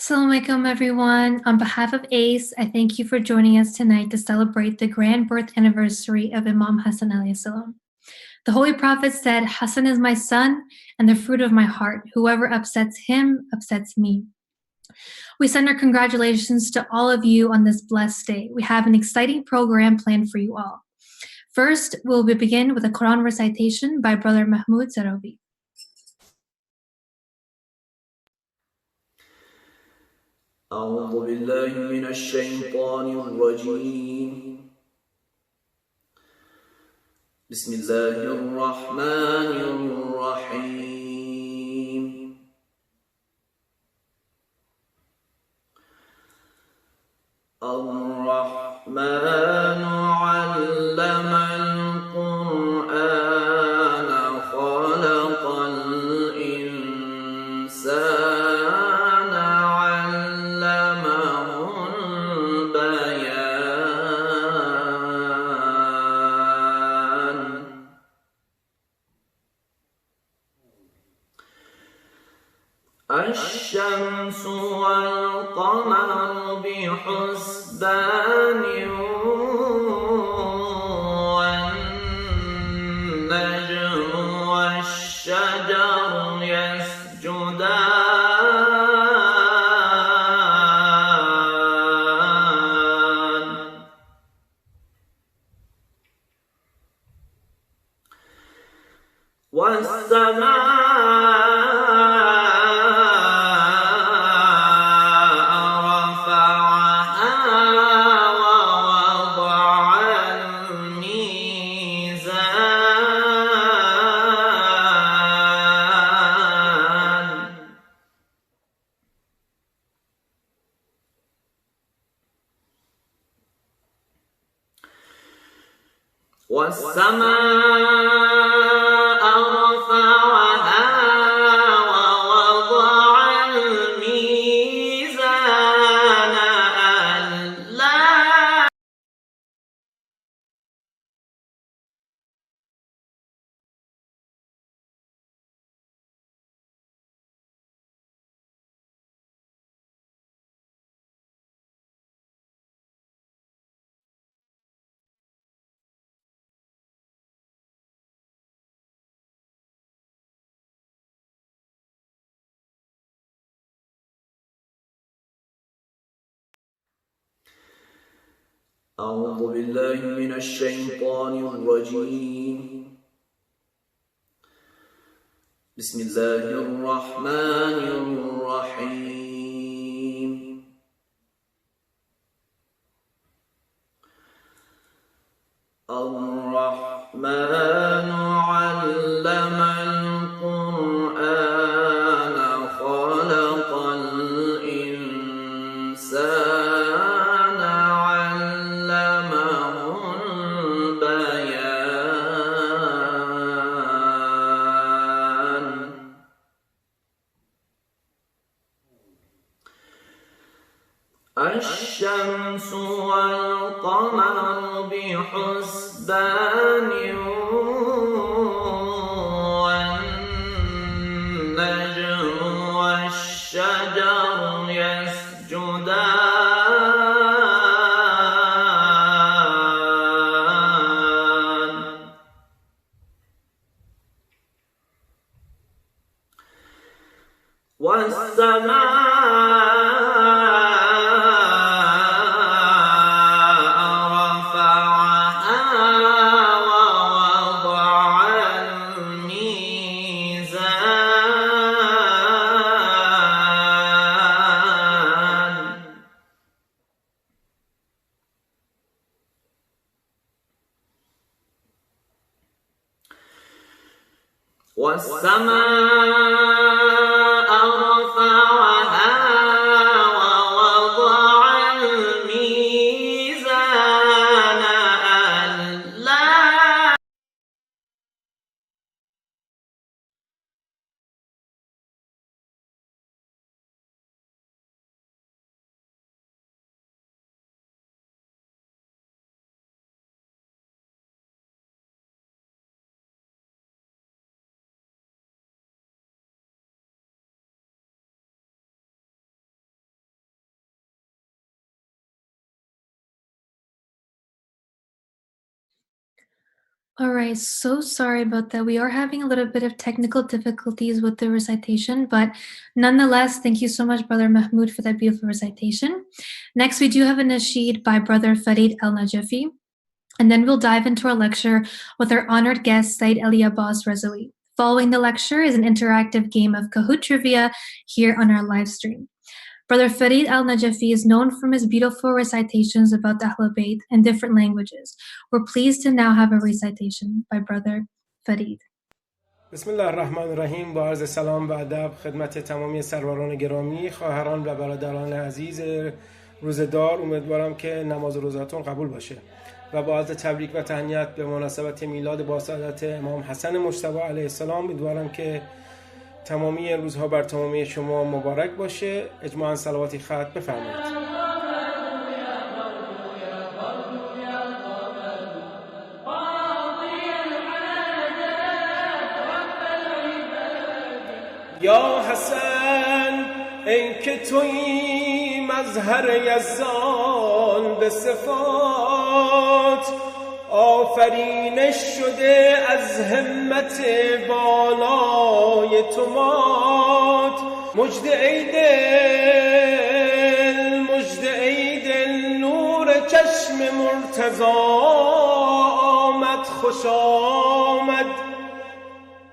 Assalamu alaikum, everyone. On behalf of ACE, I thank you for joining us tonight to celebrate the grand birth anniversary of Imam Hassan alayhi salam. The Holy Prophet said, Hassan is my son and the fruit of my heart. Whoever upsets him, upsets me. We send our congratulations to all of you on this blessed day. We have an exciting program planned for you all. First, we'll begin with a Quran recitation by Brother Mahmoud Razawi. أعوذ بالله من الشيطان الرجيم بسم الله الرحمن الرحيم الرحمن علم القرآن خلق الإنسان علمه البيان الشمس والقمر بحسبان والنجم والشجر يسجدان والسماء والسماء رفعها ووضع الميزان ألا أعوذ بالله من الشيطان الرجيم بسم الله الرحمن الرحيم الرحمن علم القرآن خلق الإنسان علمه البيان الشمس والقمر بحسبان والنجم والشجر يسجدان والسماء والسماء رفعها ووضع الميزان ألا All right, so sorry about that. We are having a little bit of technical difficulties with the recitation, but nonetheless, thank you so much, Brother Mahmoud, for that beautiful recitation. Next, we do have a nasheed by Brother Farid Al-Najafi, and then we'll dive into our lecture with our honored guest, Said Ali Abbas Razawi. Following the lecture is an interactive game of Kahoot trivia here on our live stream. Brother Farid Al-Najafi is known for his beautiful recitations about the Ahlul Bayt in different languages. We're pleased to now have a recitation by Brother Farid. بسم الله الرحمن الرحیم. با عرض سلام و ادب خدمت تمامی سروران گرامی، خواهران و برادران عزیز روزدار، امیدوارم که نماز و روزتون قبول باشه و با عرض تبریک و تهنیت به مناسبت میلاد با سعادت امام حسن مجتبی علیه السلام امیدوارم که تمامی روزها بر تمامی شما مبارک باشه. اجماعاً صلواتی ختم بفرمایید. یا حسن ای که تویی مظهر یزدان به صفات، آفرینش شده از همت بالای تو مات. مجد ای دل، مجد ای دل، نور چشم مرتضی آمد، خوش آمد.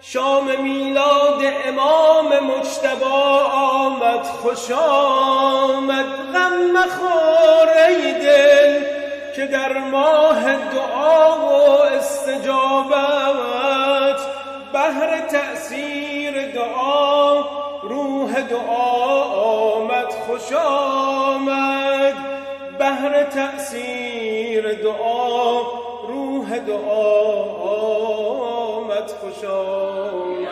شام میلاد امام مجتبی آمد، خوش آمد. غم مخور ای دل که در ماه دعا و استجابت، بهر تأثیر دعا روح دعا آمد، خوش آمد. بهر تأثیر دعا روح دعا آمد، خوش آمد.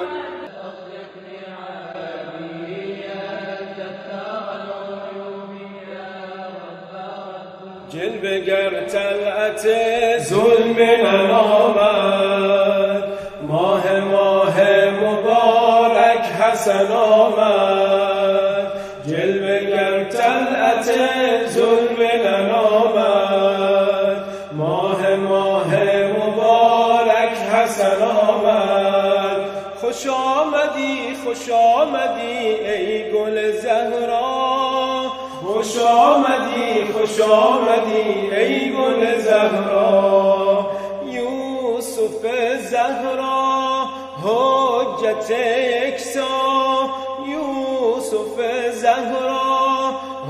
جلوه گر طلعت ظلم نامد، ماه ماه مبارک حسن آمد. جلوه گر طلعت ظلم نامد، ماه ماه مبارک حسن آمد. خوش آمدی، خوش آمدی ای گل زهرا، خوش آمدی، خوش آمدی ای گل زهرا. یوسف زهرا حجت یکسا، یوسف زهرا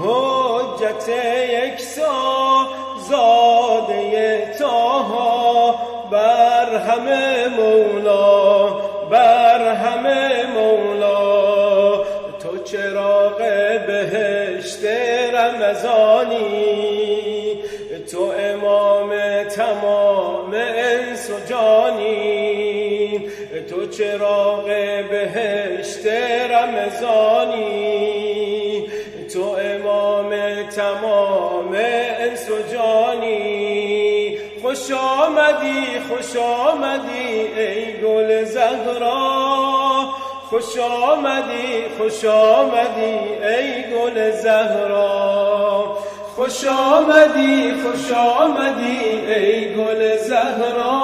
حجت یکسا. زاده طاها بر همه مولا، بر همه مولا. تو چراغ بهشت رمضانی، تو امام تمام انس و جانی. تو چراغ بهشت رمضانی، تو امام تمام انس و جانی. خوش آمدی، خوش آمدی ای گل زهرا، خوش آمدی، خوش آمدی ای گل زهرا. خوش آمدی، خوش آمدی ای گل زهرا،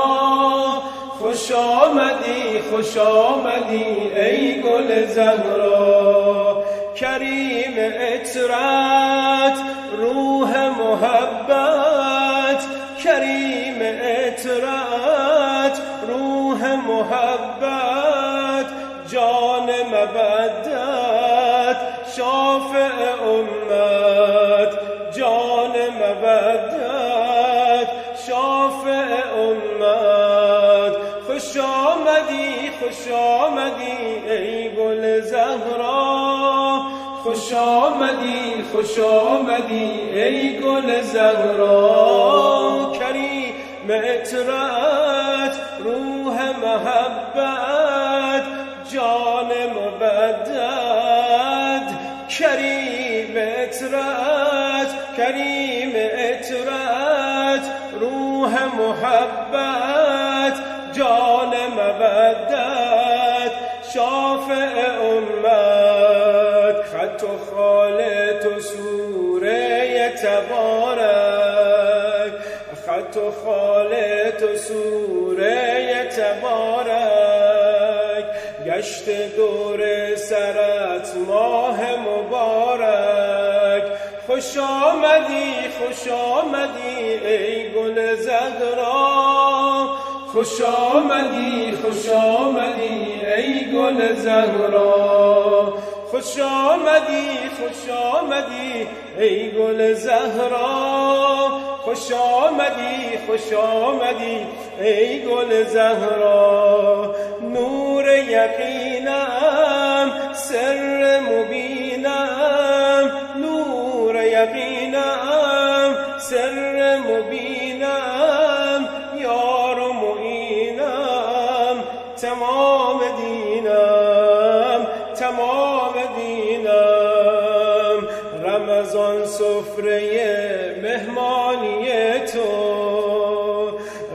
خوش آمدی، خوش آمدی ای گل زهرا. کریم اطرت روح محبت، کریم اطرت روح محبت. جان مودت شافع امت، جان مودت شافع امت. خوش آمدی، خوش آمدی ای گل زهرا، خوش آمدی، خوش آمدی ای گل زهرا. کریم اطرت روح محبت، جان مبدد. کریم اطرت، کریم اطرت روح محبت، جان مبدد. شافع امت. خط و خال تو سوره تبارک، خط و خال تو سوره تبارک، گشت دور سرت ماه مبارک. خوش آمدی ای گل زهرا، خوش آمدی ای گل زهرا، خوش آمدی ای گل زهرا، خوش آمدی ای گل زهرا. نور یقینم، سر مبینم، نور یقینم، سر مبینم، یار و معینم، تمام دینم، تمام دینم. رمضان سفره مهمانی تو،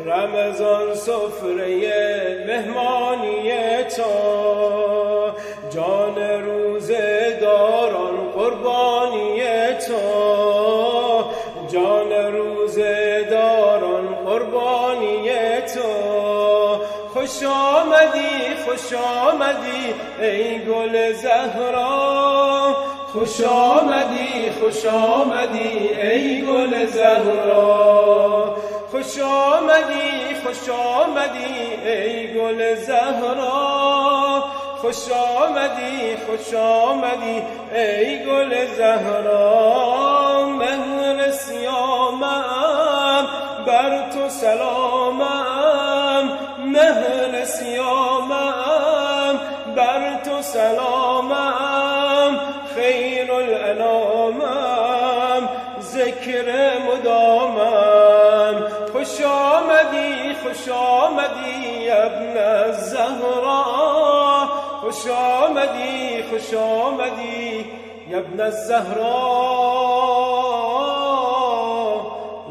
رمضان سفره مهمانی تو، جان روزه داران قربانی تو، جان روزه داران قربانی تو. خوش آمدی ای گل زهرا، خوش آمدی ای گل زهرا، خوش آمدی ای گل زهرا، خوش آمدی ای گل زهرا. مهر سیامم بر تو سلامم، مهر سیامم بر تو سلامم، خیر الانامم، ذکر مدامم. خوش آمدی ابن الزهرا، خوش آمدی ابن الزهرا،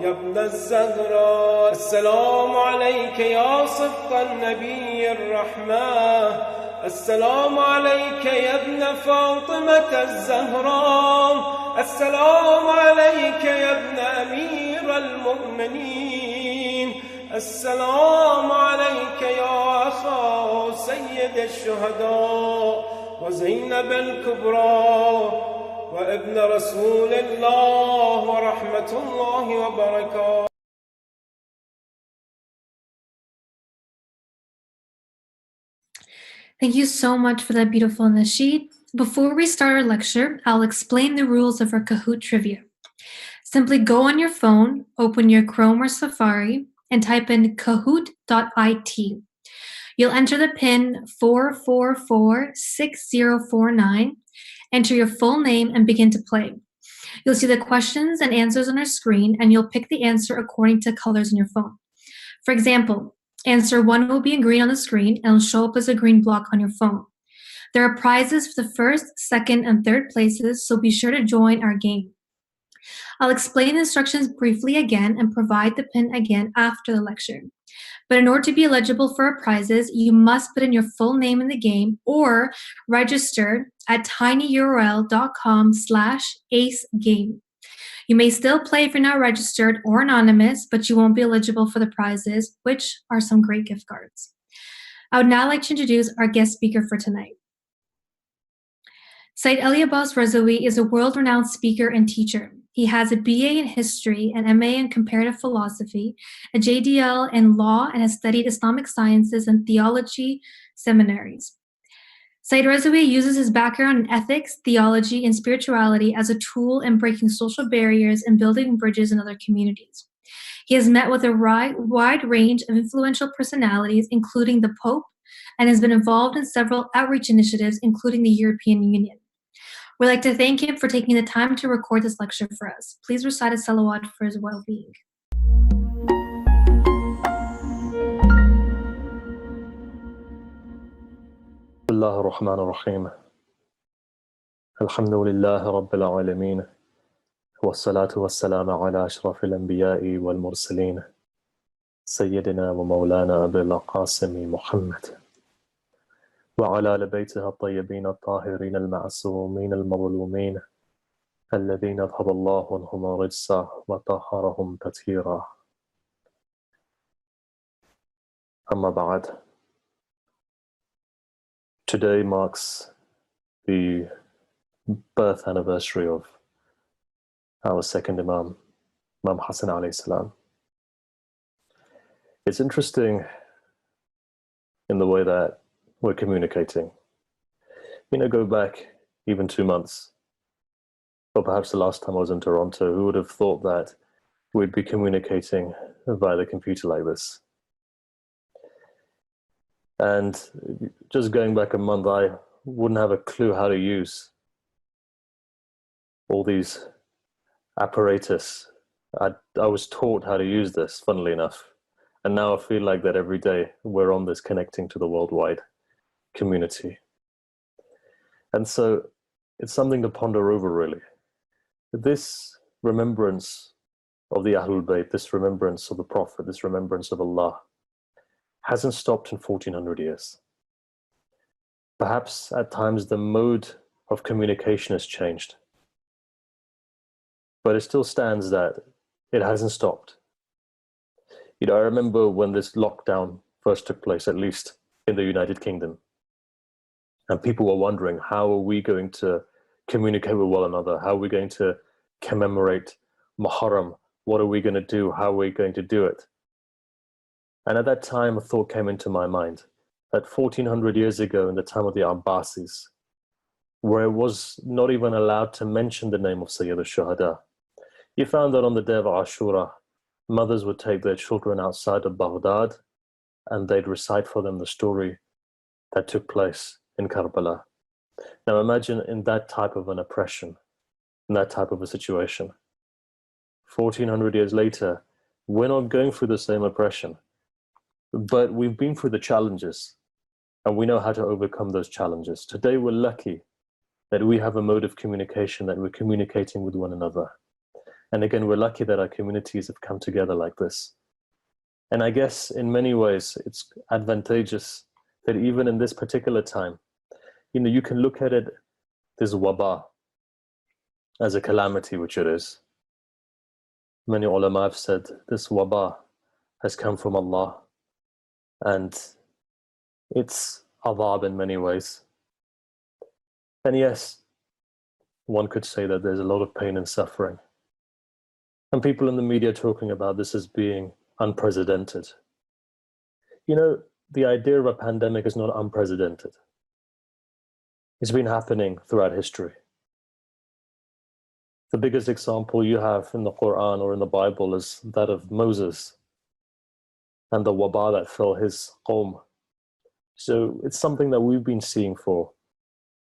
ابن الزهرا. السلام عليك يا صدق النبي الرحمة، السلام عليك يا ابن فاطمة الزهراء، السلام عليك يا ابن أمير المؤمنين، السلام عليك يا أخا سيد الشهداء وزينب الكبرى وابن رسول الله ورحمة الله وبركاته. Thank you so much for that beautiful Nasheed. Before we start our lecture, I'll explain the rules of our Kahoot trivia. Simply go on your phone, open your Chrome or Safari, and type in kahoot.it. You'll enter the PIN 4446049, enter your full name, and begin to play. You'll see the questions and answers on our screen, and you'll pick the answer according to colors on your phone. For example, answer 1 will be in green on the screen and will show up as a green block on your phone. There are prizes for the first, second, and third places, so be sure to join our game. I'll explain the instructions briefly again and provide the PIN again after the lecture. But in order to be eligible for our prizes, you must put in your full name in the game or register at tinyurl.com/acegame. You may still play if you're not registered or anonymous, but you won't be eligible for the prizes, which are some great gift cards. I would now like to introduce our guest speaker for tonight. Sayyid Abbas Razawi is a world-renowned speaker and teacher. He has a BA in history, an MA in comparative philosophy, a JDL in law, and has studied Islamic sciences and theology seminaries. Sayyid Razawi uses his background in ethics, theology, and spirituality as a tool in breaking social barriers and building bridges in other communities. He has met with a wide range of influential personalities, including the Pope, and has been involved in several outreach initiatives, including the European Union. We'd like to thank him for taking the time to record this lecture for us. Please recite a salawat for his well-being. بسم الله الرحمن الرحيم. الحمد لله رب العالمين، والصلاة والسلام على أشرف الأنبياء والمرسلين سيدنا ومولانا أبي القاسم محمد وعلى آل بيته الطيبين الطاهرين المعصومين المظلومين الذين أذهب الله عنهم الرجس وطهرهم تطهيرا. Amma ba'd. Today marks the birth anniversary of our second Imam, Imam Hassan alayhi salam. It's interesting in the way that we're communicating. Go back even 2 months, or perhaps the last time I was in Toronto, who would have thought that we'd be communicating via the computer like this? And just going back a month, I wouldn't have a clue how to use all these apparatus. I was taught how to use this, funnily enough. And now I feel like that every day we're on this connecting to the worldwide community. And so it's something to ponder over, really. This remembrance of the Ahlul Bayt, this remembrance of the Prophet, this remembrance of Allah, hasn't stopped in 1400 years. Perhaps at times the mode of communication has changed, but it still stands that it hasn't stopped. I remember when this lockdown first took place, at least in the United Kingdom, and people were wondering, how are we going to communicate with one another? How are we going to commemorate Muharram? What are we going to do? How are we going to do it? And at that time, a thought came into my mind that 1400 years ago, in the time of the Abbasis, where it was not even allowed to mention the name of Sayyid al-Shuhada, you found that on the day of Ashura, mothers would take their children outside of Baghdad and they'd recite for them the story that took place in Karbala. Now imagine in that type of an oppression, in that type of a situation. 1400 years later, we're not going through the same oppression, but we've been through the challenges and we know how to overcome those challenges. Today we're lucky that we have a mode of communication, that we're communicating with one another. And again, we're lucky that our communities have come together like this. And I guess in many ways, it's advantageous that even in this particular time, you can look at it, this waba, as a calamity, which it is. Many ulama have said this waba has come from Allah, and it's adhab in many ways. And yes, one could say that there's a lot of pain and suffering. And people in the media talking about this as being unprecedented. The idea of a pandemic is not unprecedented. It's been happening throughout history. The biggest example you have in the Quran or in the Bible is that of Moses and the waba that fell his qawm. So it's something that we've been seeing for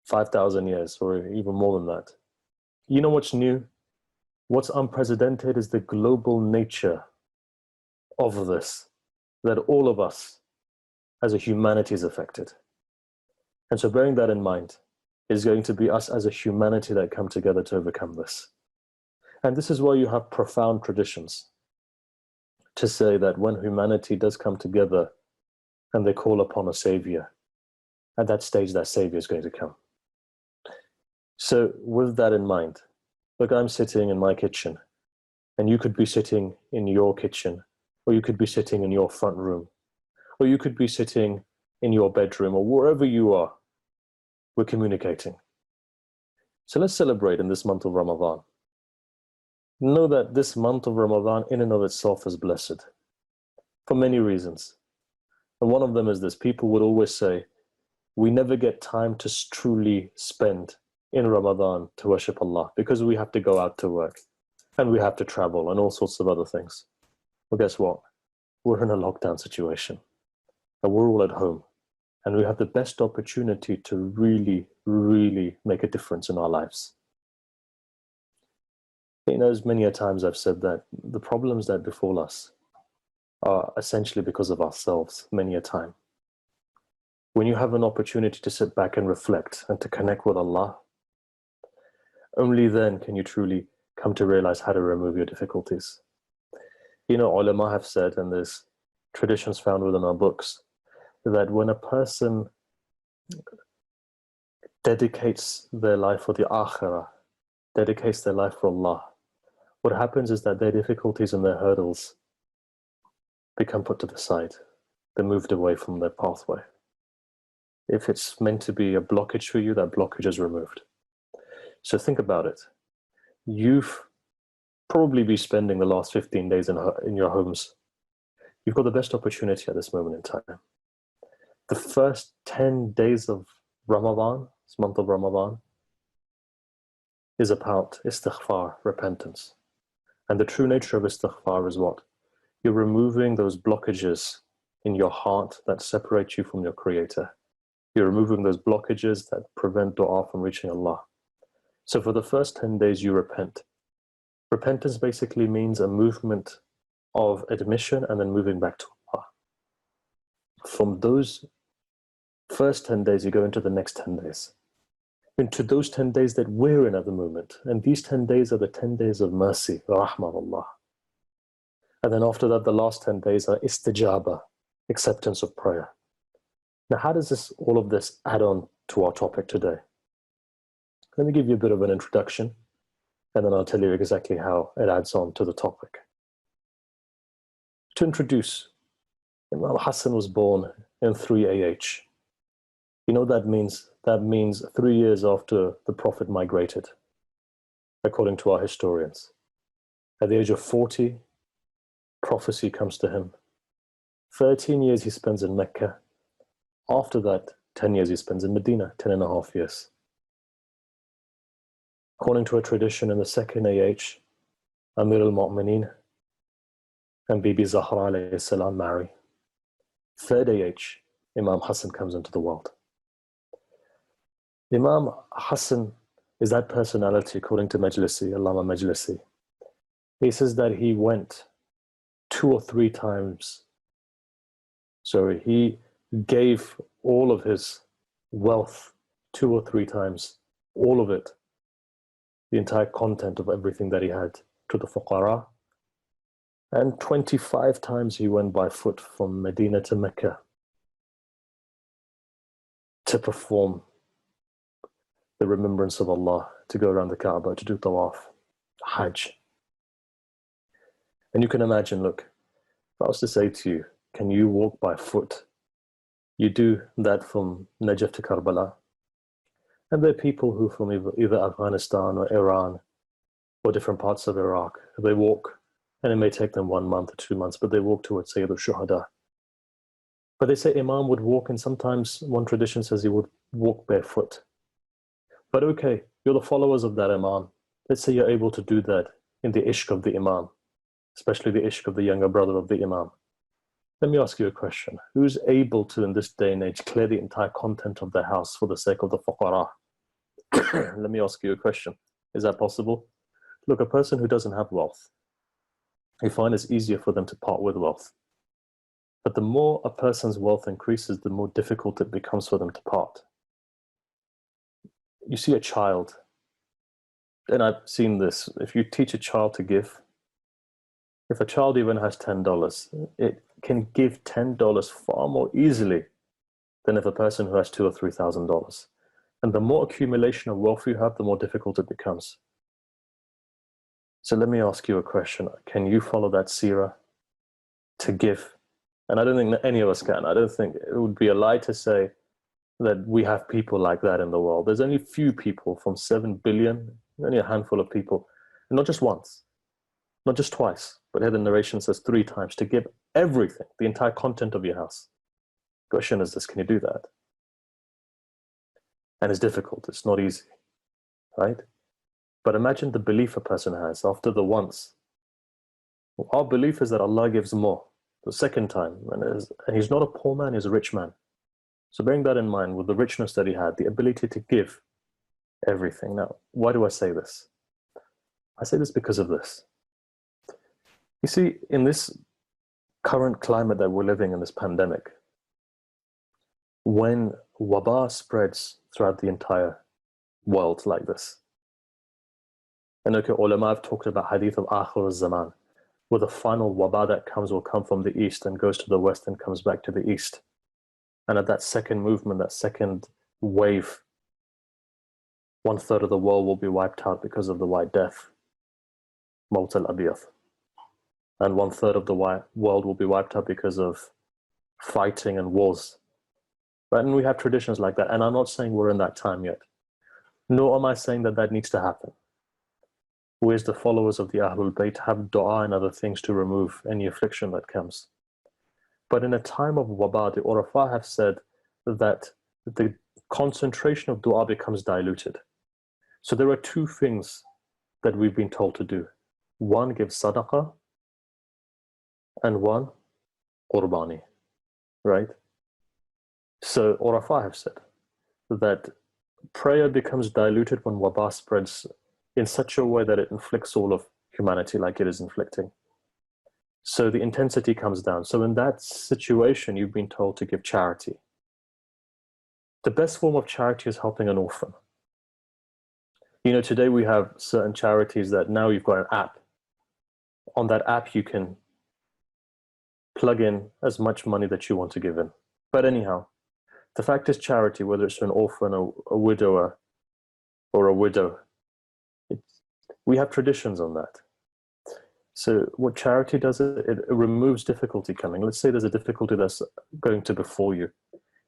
5,000 years or even more than that. You know what's new? What's unprecedented is the global nature of this, that all of us as a humanity is affected. And so bearing that in mind is going to be us as a humanity that come together to overcome this. And this is why you have profound traditions to say that when humanity does come together and they call upon a savior, at that stage that savior is going to come. So with that in mind, look, I'm sitting in my kitchen and you could be sitting in your kitchen, or you could be sitting in your front room, or you could be sitting in your bedroom, or wherever you are. We're communicating. So let's celebrate in this month of Ramadan. Know that this month of Ramadan in and of itself is blessed for many reasons. And one of them is this: people would always say, we never get time to truly spend in Ramadan to worship Allah because we have to go out to work and we have to travel and all sorts of other things. Well, guess what? We're in a lockdown situation and we're all at home, and we have the best opportunity to really, really make a difference in our lives. As many a times I've said that the problems that befall us are essentially because of ourselves, many a time. When you have an opportunity to sit back and reflect and to connect with Allah, only then can you truly come to realize how to remove your difficulties. Ulama have said, and there's traditions found within our books, that when a person dedicates their life for the akhirah, dedicates their life for Allah, what happens is that their difficulties and their hurdles become put to the side. they moved away from their pathway. If it's meant to be a blockage for you, that blockage is removed. So think about it. You've probably be spending the last 15 days in your homes. You've got the best opportunity at this moment in time. The first 10 days of Ramadan, this month of Ramadan, is about istighfar, repentance. And the true nature of istighfar is what? You're removing those blockages in your heart that separate you from your Creator. You're removing those blockages that prevent dua from reaching Allah. So for the first 10 days, you repent. Repentance basically means a movement of admission and then moving back to Allah. From those first 10 days, you go into the next 10 days. Into those 10 days that we're in at the moment. And these 10 days are the 10 days of mercy, rahmah of Allah. And then after that, the last 10 days are istijaba, acceptance of prayer. Now, how does all of this add on to our topic today? Let me give you a bit of an introduction, and then I'll tell you exactly how it adds on to the topic. To introduce, Imam Hassan was born in 3 AH. You know what that means? That means 3 years after the Prophet migrated, according to our historians. At the age of 40, prophecy comes to him. 13 years he spends in Mecca. After that, 10 years he spends in Medina, 10 and a half years. According to a tradition in the 2nd AH, Amir al-Mu'mineen and Bibi Zahra alayhi salam marry. 3rd AH, Imam Hassan comes into the world. Imam Hassan is that personality, according to Majlisi, Allama Majlisi. He says that he went 2 or 3 times. Sorry, he gave all of his wealth 2 or 3 times, all of it, the entire content of everything that he had, to the fuqara. And 25 times he went by foot from Medina to Mecca to perform the remembrance of Allah, to go around the Kaaba, to do tawaf, Hajj. And you can imagine, look, if I was to say to you, can you walk by foot? You do that from Najaf to Karbala. And there are people who from either Afghanistan or Iran or different parts of Iraq, they walk, and it may take them 1 month or 2 months, but they walk towards Sayyid al-Shuhada. But they say Imam would walk, and sometimes one tradition says he would walk barefoot. But okay, you're the followers of that Imam. Let's say you're able to do that in the ishq of the Imam, especially the ishq of the younger brother of the Imam. Let me ask you a question. Who's able to, in this day and age, clear the entire content of their house for the sake of the fuqara? Let me ask you a question. Is that possible? Look, a person who doesn't have wealth, you find it's easier for them to part with wealth. But the more a person's wealth increases, the more difficult it becomes for them to part. You see a child, and I've seen this, if you teach a child to give, if a child even has $10, it can give $10 far more easily than if a person who has $2,000 or $3,000. And the more accumulation of wealth you have, the more difficult it becomes. So let me ask you a question. Can you follow that seerah to give? And I don't think that any of us can. I don't think it would be a lie to say that we have people like that in the world. There's only few people from 7 billion, only a handful of people, and not just once, not just twice, but here the narration says 3 times, to give everything, the entire content of your house. The question is this, can you do that? And it's difficult, it's not easy, right? But imagine the belief a person has after the once. Our belief is that Allah gives more, the second time, and he's not a poor man, he's a rich man. So bearing that in mind, with the richness that he had, the ability to give everything. Now, why do I say this? I say this because of this. You see, in this current climate that we're living in, this pandemic, when wabah spreads throughout the entire world like this, and okay, ulama have talked about hadith of akhir al-zaman, where the final wabah that comes will come from the east and goes to the west and comes back to the east. And at that second movement, that second wave, 1/3 of the world will be wiped out because of the White Death, Maut al-Abiyah. And 1/3 of the world will be wiped out because of fighting and wars. Right? And we have traditions like that. And I'm not saying we're in that time yet. Nor am I saying that that needs to happen. We as the followers of the Ahlul Bayt have dua and other things to remove any affliction that comes. But in a time of waba, the Urafa have said that the concentration of dua becomes diluted. So there are two things that we've been told to do. One, give sadaqah, and one, qurbani, right? So Urafa have said that prayer becomes diluted when waba spreads in such a way that it inflicts all of humanity like it is inflicting. So the intensity comes down. So in that situation, you've been told to give charity. The best form of charity is helping an orphan. You know, today we have certain charities that now you've got an app. On that app, you can plug in as much money that you want to give in. But anyhow, the fact is charity, whether it's to an orphan, a widower, or a widow, we have traditions on that. So what charity does, it removes difficulty coming. Let's say there's a difficulty that's going to befall you.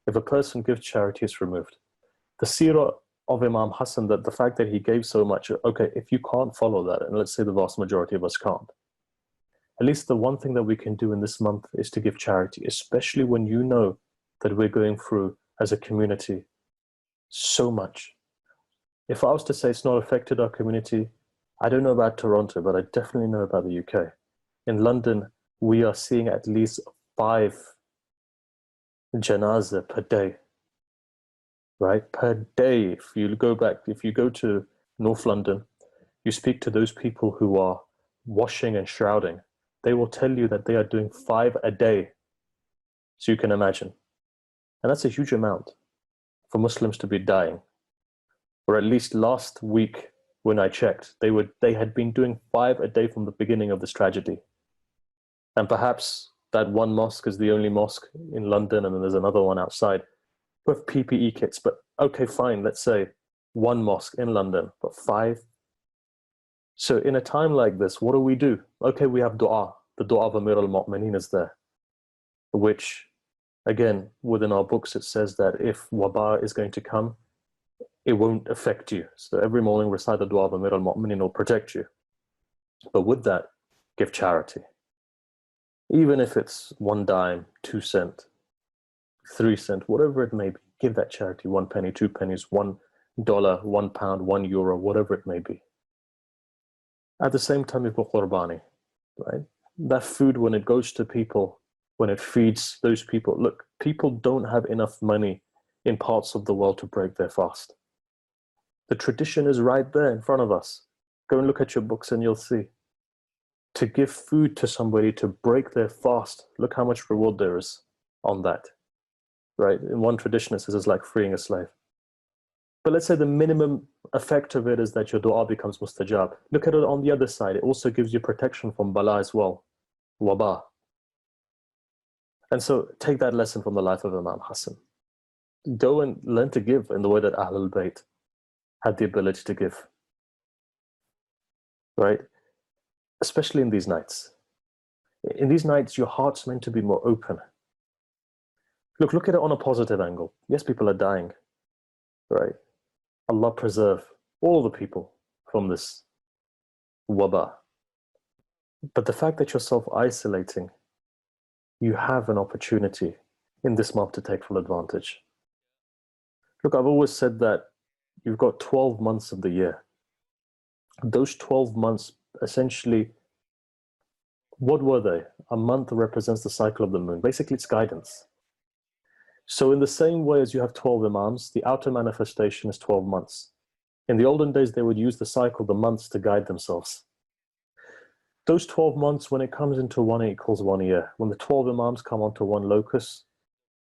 If a person gives charity, it's removed. The seerah of Imam Hassan, that the fact that he gave so much, okay, if you can't follow that, and let's say the vast majority of us can't, at least the one thing that we can do in this month is to give charity, especially when you know that we're going through, as a community, so much. If I was to say it's not affected our community, I don't know about Toronto, but I definitely know about the UK. In London, we are seeing at least 5 janazah per day, right? Per day. If you go to North London, you speak to those people who are washing and shrouding, they will tell you that they are doing 5 a day. So you can imagine. And that's a huge amount for Muslims to be dying. Or at least last week, when I checked, they had been doing 5 a day from the beginning of this tragedy. And perhaps that one mosque is the only mosque in London, and then there's another one outside with PPE kits. But okay, fine, let's say one mosque in London, but 5. So in a time like this, what do? Okay, we have dua. The dua of Amir al-Mu'mineen is there, which, again, within our books, it says that if waba is going to come, it won't affect you. So every morning recite the dua of Amir al-Mu'mineen, will protect you. But with that, give charity. Even if it's 1 dime, 2 cents, 3 cents, whatever it may be, give that charity 1 penny, 2 pennies, $1, £1, €1, whatever it may be. At the same time, you've got qurbani, right? That food, when it goes to people, when it feeds those people, look, people don't have enough money in parts of the world to break their fast. The tradition is right there in front of us. Go and look at your books and you'll see. To give food to somebody to break their fast, look how much reward there is on that, right? In one tradition, it says it's like freeing a slave. But let's say the minimum effect of it is that your dua becomes mustajab. Look at it on the other side. It also gives you protection from bala as well, waba. And so take that lesson from the life of Imam Hassan. Go and learn to give in the way that Ahlul Bayt had the ability to give, right? Especially in these nights. In these nights, your heart's meant to be more open. Look at it on a positive angle. Yes, people are dying, right? Allah preserve all the people from this waba. But the fact that you're self-isolating, you have an opportunity in this month to take full advantage. Look, I've always said that you've got 12 months of the year. Those 12 months, essentially, what were they? A month represents the cycle of the moon. Basically, it's guidance. So in the same way as you have 12 Imams, the outer manifestation is 12 months. In the olden days, they would use the cycle, the months, to guide themselves. Those 12 months, when it comes into one, it equals 1 year. When the 12 Imams come onto one locus,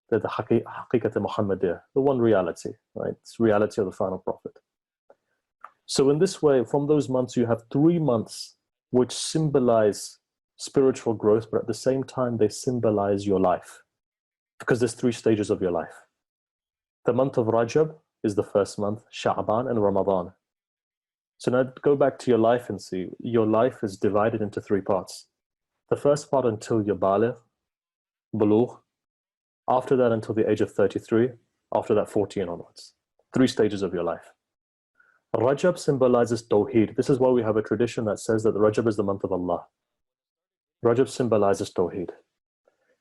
they're the haqiqat Muhammadiyah, the one reality, right? It's reality of the final prophet. So in this way, from those months, you have 3 months which symbolize spiritual growth, but at the same time, they symbolize your life. Because there's 3 stages of your life. The month of Rajab is the first month, Sha'ban and Ramadan. So now go back to your life and see, your life is divided into 3 parts. The first part until you're baligh, bulugh, After that, until the age of 33. After that, 40 and onwards. 3 stages of your life. Rajab symbolizes Tawheed. This is why we have a tradition that says that Rajab is the month of Allah. Rajab symbolizes Tawheed.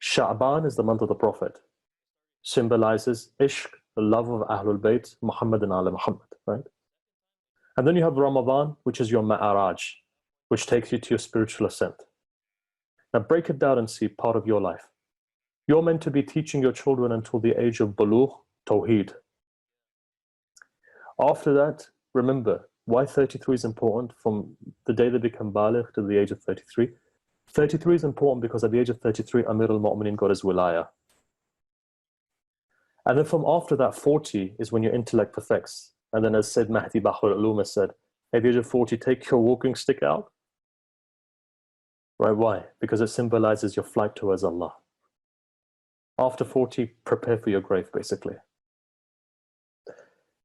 Sha'ban is the month of the Prophet. Symbolizes Ishq, the love of Ahlul Bayt, Muhammad and Ali Muhammad, right? And then you have Ramadan, which is your Ma'araj, which takes you to your spiritual ascent. Now break it down and see part of your life. You're meant to be teaching your children until the age of Bulugh, Tawheed. After that, remember, why 33 is important from the day they become Baligh to the age of 33. 33 is important because at the age of 33, Amir al-Mu'mineen got his Wilaya. And then from after that, 40 is when your intellect perfects. And then as Said Mahdi Bahr al-Ulum has said, at the age of 40, take your walking stick out. Right, why? Because it symbolizes your flight towards Allah. After 40, prepare for your grave, basically.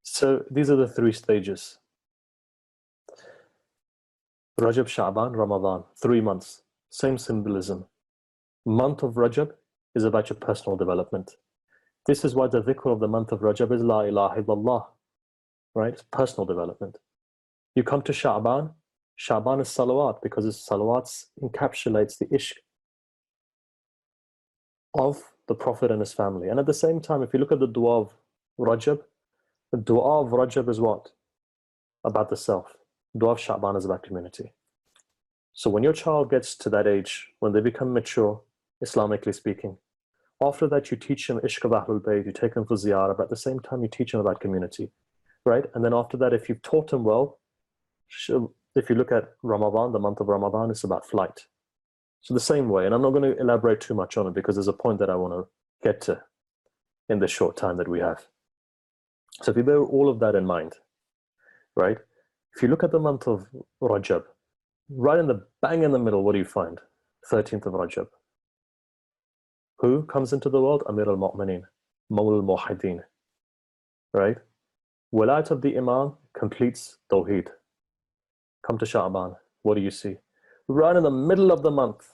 So these are the 3 stages. Rajab, Sha'ban, Ramadan, 3 months. Same symbolism. Month of Rajab is about your personal development. This is why the dhikr of the month of Rajab is La ilaha illallah, right? It's personal development. You come to Sha'ban. Sha'ban is salawat because salawat encapsulates the ishq of the Prophet and his family. And at the same time, if you look at the dua of Rajab, the dua of Rajab is what? About the self. Dua of Sha'ban is about community. So when your child gets to that age, when they become mature, Islamically speaking, after that you teach them Ishq of Ahlul Bayt, you take them for ziyarah, but at the same time you teach them about community, right? And then after that, if you've taught them well, if you look at Ramadan, the month of Ramadan, it's about flight. So the same way, and I'm not going to elaborate too much on it because there's a point that I want to get to in the short time that we have. So if you bear all of that in mind, right? If you look at the month of Rajab, right in the bang in the middle, what do you find? 13th of Rajab. Who comes into the world? Amir al-Mu'mineen, Mawla al-Muwahhideen, right? Wiladat of the Imam completes Tawheed. Come to Sha'ban, what do you see? Right in the middle of the month,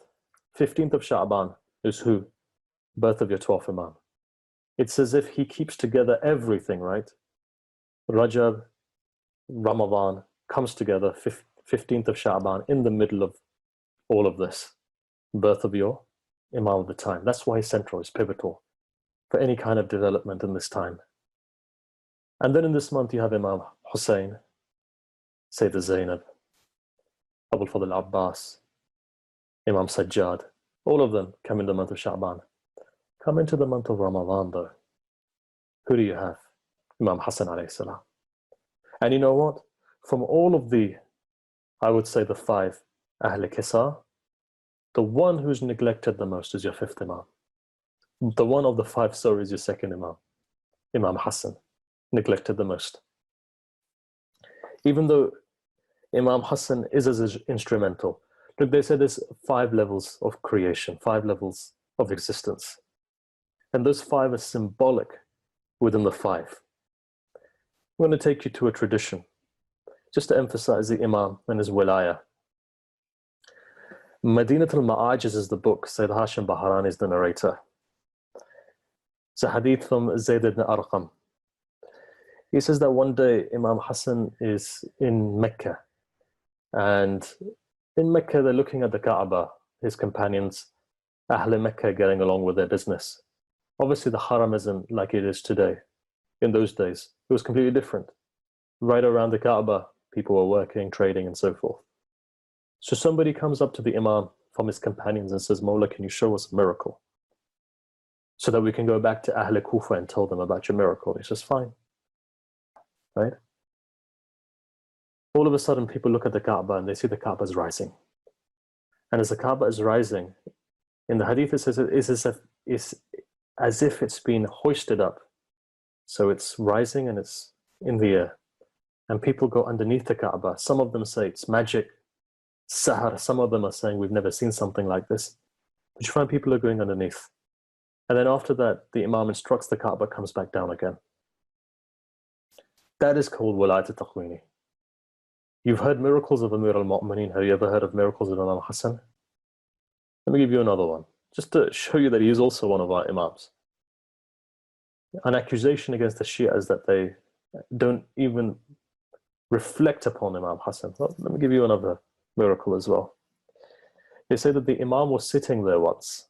15th of Sha'ban, is who? Birth of your 12th Imam. It's as if he keeps together everything, right? Rajab, Ramadan comes together, 15th of Sha'ban, in the middle of all of this. Birth of your Imam of the time. That's why he's central, he's pivotal for any kind of development in this time. And then in this month you have Imam Hussein, Sayyidah Zainab, Abul Fadl Abbas, Imam Sajjad. All of them come in the month of Sha'ban. Come into the month of Ramadan though. Who do you have? Imam Hassan alayhi salam. And you know what? From all of the, I would say the 5 Ahl Kisar, the one who's neglected the most is your 5th Imam. The one of the 5 sorry is your 2nd Imam. Imam Hassan, neglected the most. Even though Imam Hassan is as instrumental. Look, they say there's 5 levels of creation, 5 levels of existence. And those 5 are symbolic within the 5. I'm going to take you to a tradition, just to emphasize the Imam and his wilaya. Madinat al-Ma'ajiz is the book. Sayyid Hashim Baharani is the narrator. It's a hadith from Zayd ibn Arqam. He says that one day Imam Hassan is in Mecca. And in Mecca, they're looking at the Kaaba, his companions, Ahl Mecca, getting along with their business. Obviously, the Haram isn't like it is today. In those days, it was completely different. Right around the Kaaba, people were working, trading, and so forth. So somebody comes up to the Imam from his companions and says, Mawla, can you show us a miracle? So that we can go back to Ahl Kufa and tell them about your miracle. He says, fine. Right? All of a sudden, people look at the Kaaba and they see the Kaaba is rising. And as the Kaaba is rising, in the hadith it says it's as if it's been hoisted up. So it's rising and it's in the air. And people go underneath the Kaaba. Some of them say it's magic, sahar. Some of them are saying we've never seen something like this. But you find people are going underneath. And then after that, the Imam instructs the Kaaba comes back down again. That is called Wiladat al-Taqwini. You've heard miracles of Amir al-Mu'mineen. Have you ever heard of miracles of Imam Hassan? Let me give you another one, just to show you that he is also one of our Imams. an accusation against the Shia is that they don't even reflect upon Imam Hassan. Well, let me give you another miracle as well. They say that the Imam was sitting there once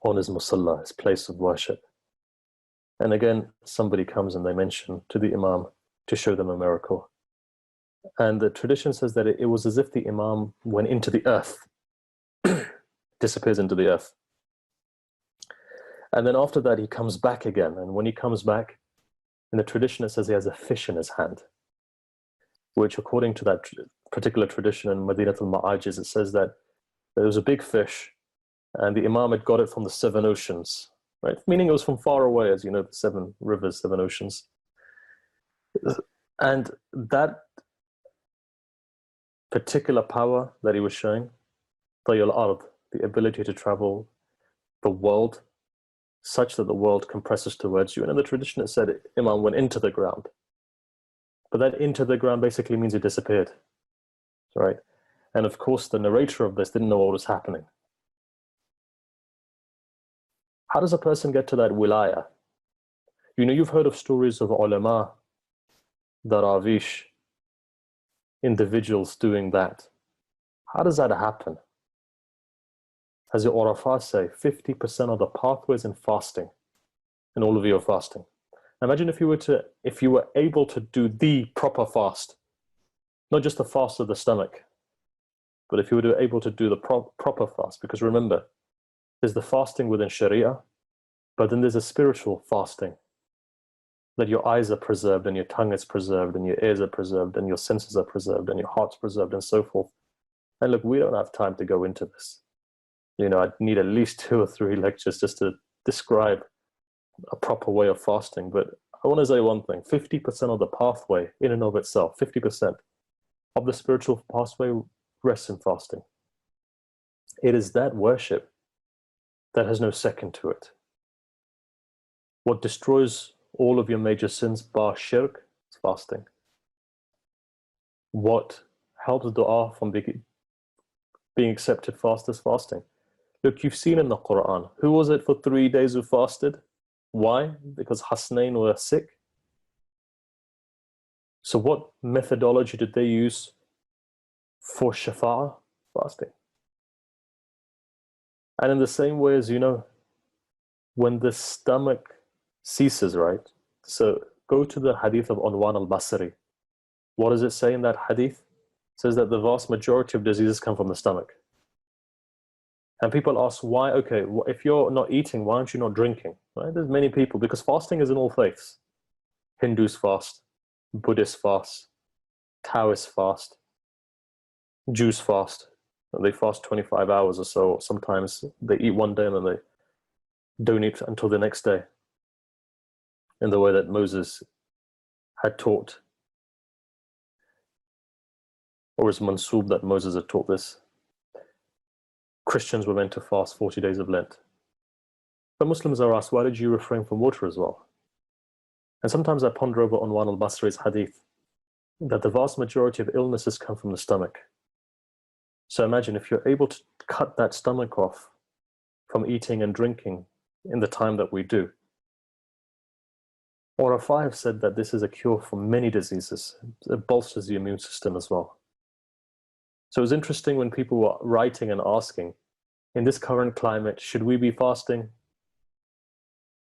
on his musalla, his place of worship. And again, somebody comes and they mention to the Imam to show them a miracle. And the tradition says that it was as if the Imam went into the earth, disappears into the earth. And then after that, he comes back again. And when he comes back, in the tradition, it says he has a fish in his hand, which according to that particular tradition in Madinat al-Ma'ajiz, it says that there was a big fish and the Imam had got it from the 7 oceans, right? Meaning it was from far away, as you know, the 7 rivers, 7 oceans. And that particular power that he was showing, Tayal Ard, the ability to travel the world such that the world compresses towards you. And in the tradition it said Imam went into the ground. But that into the ground basically means he disappeared, right? And of course the narrator of this didn't know what was happening. How does a person get to that wilaya? You know, you've heard of stories of ulama, daravish, individuals doing that. How does that happen? As the Urafah say, 50% of the pathways in fasting, in all of your fasting. Imagine if you were able to do the proper fast, not just the fast of the stomach, but if you were able to do the proper fast, because remember, there's the fasting within Sharia, but then there's a spiritual fasting, that your eyes are preserved and your tongue is preserved and your ears are preserved and your senses are preserved and your heart's preserved and so forth. And look, we don't have time to go into this. You know, I'd need at least 2 or 3 lectures just to describe a proper way of fasting. But I want to say one thing, 50% of the pathway in and of itself, 50% of the spiritual pathway rests in fasting. It is that worship that has no second to it. What destroys all of your major sins, bar shirk, is fasting. What helps dua from being accepted fast is fasting. Look, you've seen in the Quran, who was it for 3 days who fasted? Why? Because Hasnain were sick. So what methodology did they use for shafa'ah? Fasting. And in the same way as, you know, when the stomach ceases, right? So go to the hadith of Unwan al-Basri. What does it say in that hadith? It says that the vast majority of diseases come from the stomach. And people ask why, okay, if you're not eating, why aren't you not drinking? Right? There's many people, because fasting is in all faiths. Hindus fast, Buddhists fast, Taoists fast, Jews fast. They fast 25 hours or so. Sometimes they eat one day and then they don't eat until the next day, in the way that Moses had taught. Or is mansoob that Moses had taught this. Christians were meant to fast 40 days of Lent. But Muslims are asked, why did you refrain from water as well? And sometimes I ponder over Unwan al-Basri's hadith, that the vast majority of illnesses come from the stomach. So imagine if you're able to cut that stomach off from eating and drinking in the time that we do. Urafah have said that this is a cure for many diseases. It bolsters the immune system as well. So it was interesting when people were writing and asking, in this current climate, should we be fasting?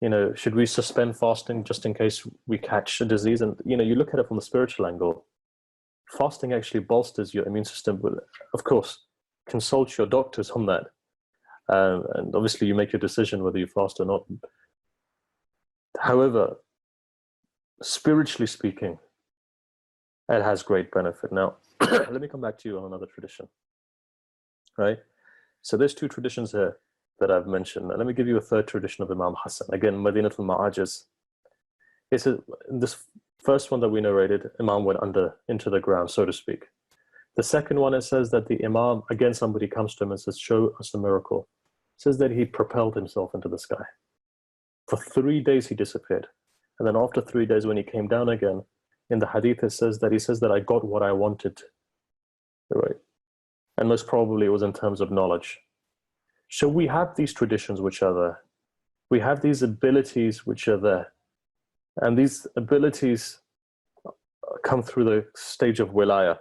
You know, should we suspend fasting just in case we catch a disease? And, you know, you look at it from the spiritual angle. Fasting actually bolsters your immune system. But of course, consult your doctors on that. And obviously you make your decision whether you fast or not. However, spiritually speaking, it has great benefit. Now, let me come back to you on another tradition, right? So there's 2 traditions here that I've mentioned. Let me give you a 3rd tradition of Imam Hassan. Again, Madinat al-Ma'ajiz. It's this first one that we narrated, Imam went into the ground, so to speak. The second one, it says that the Imam, again, somebody comes to him and says, show us a miracle. It says that he propelled himself into the sky. For 3 days he disappeared. And then after 3 days, when he came down again, in the hadith it says that I got what I wanted, right? And most probably it was in terms of knowledge. So we have these traditions which are there. We have these abilities which are there. And these abilities come through the stage of wilaya.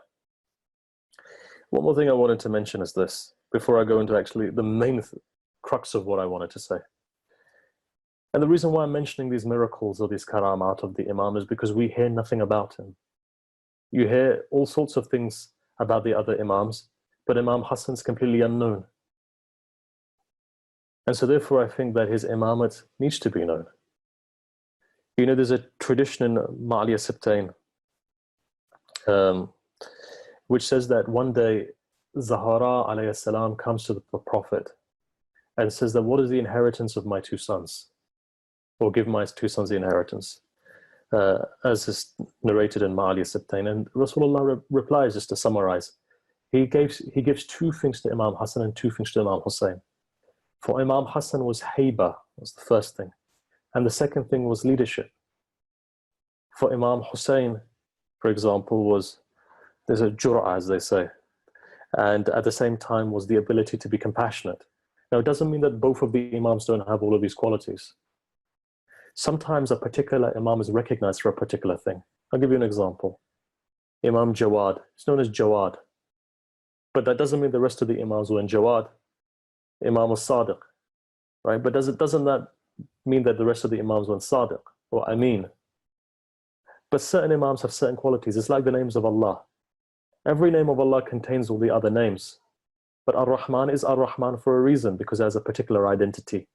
One more thing I wanted to mention is this, before I go into actually the main crux of what I wanted to say. And the reason why I'm mentioning these miracles or these karamat of the Imam is because we hear nothing about him. You hear all sorts of things about the other Imams, but Imam Hassan's completely unknown. And so therefore I think that his Imamat needs to be known. You know, there's a tradition in Ma'aliya Sibtain, which says that one day Zahara alayhi salam comes to the Prophet and says that, what is the inheritance of my two sons? Or give my two sons the inheritance, as is narrated in Ma'aliya Sibtain. And Rasulullah replies, just to summarize, he gives two things to Imam Hassan and two things to Imam Hussein. For Imam Hassan was haiba, was the first thing. And the second thing was leadership. For Imam Hussein, for example, there's a jur'ah, as they say. And at the same time was the ability to be compassionate. Now, it doesn't mean that both of the Imams don't have all of these qualities. Sometimes a particular Imam is recognized for a particular thing. I'll give you an example. Imam Jawad, it's known as Jawad. But that doesn't mean the rest of the Imams were in Jawad. Imam al-Sadiq, right? But doesn't that mean that the rest of the Imams were in Sadiq or Amin? But certain Imams have certain qualities. It's like the names of Allah. Every name of Allah contains all the other names. But Ar-Rahman is Ar-Rahman for a reason, because it has a particular identity.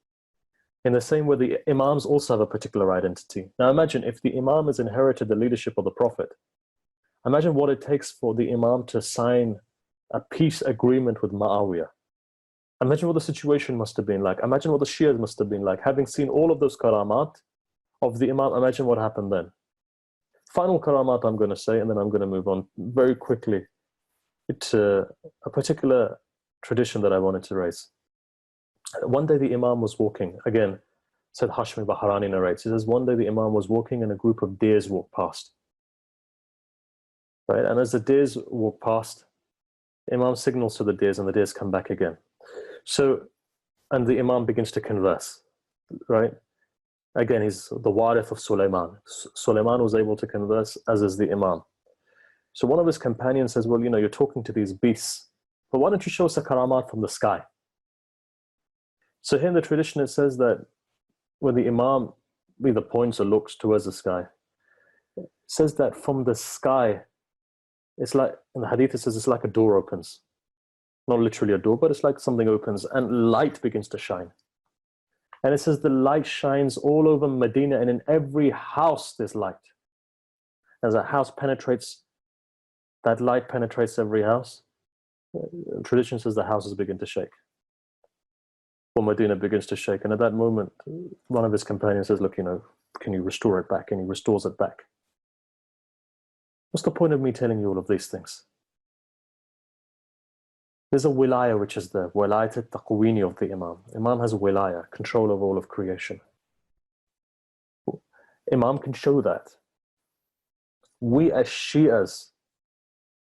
In the same way, the Imams also have a particular identity. Now imagine if the Imam has inherited the leadership of the Prophet. Imagine what it takes for the Imam to sign a peace agreement with Muawiyah. Imagine what the situation must have been like. Imagine what the Shias must have been like. Having seen all of those karamat of the Imam, imagine what happened then. Final karamat I'm going to say, and then I'm going to move on very quickly to a particular tradition that I wanted to raise. One day the Imam was walking, again, said Hashmi Baharani narrates, he says, one day the Imam was walking and a group of deers walked past. Right? And as the deers walk past, Imam signals to the deers and the deers come back again. So, and the Imam begins to converse, right? Again, he's the warith of Sulaiman. Sulaiman was able to converse, as is the Imam. So one of his companions says, well, you know, you're talking to these beasts, but why don't you show us a karamat from the sky? So here in the tradition, it says that when the Imam either points or looks towards the sky, it says that from the sky, it's like, in the hadith it says it's like a door opens. Not literally a door, but it's like something opens and light begins to shine. And it says the light shines all over Medina, and in every house there's light. As a house penetrates, that light penetrates every house. Tradition says the houses begin to shake. Or Medina begins to shake. And at that moment, one of his companions says, look, you know, can you restore it back? And he restores it back. What's the point of me telling you all of these things? There's a wilaya which is there, wilayat al-taqwini of the Imam. Imam has wilaya, control of all of creation. Imam can show that. We as Shias,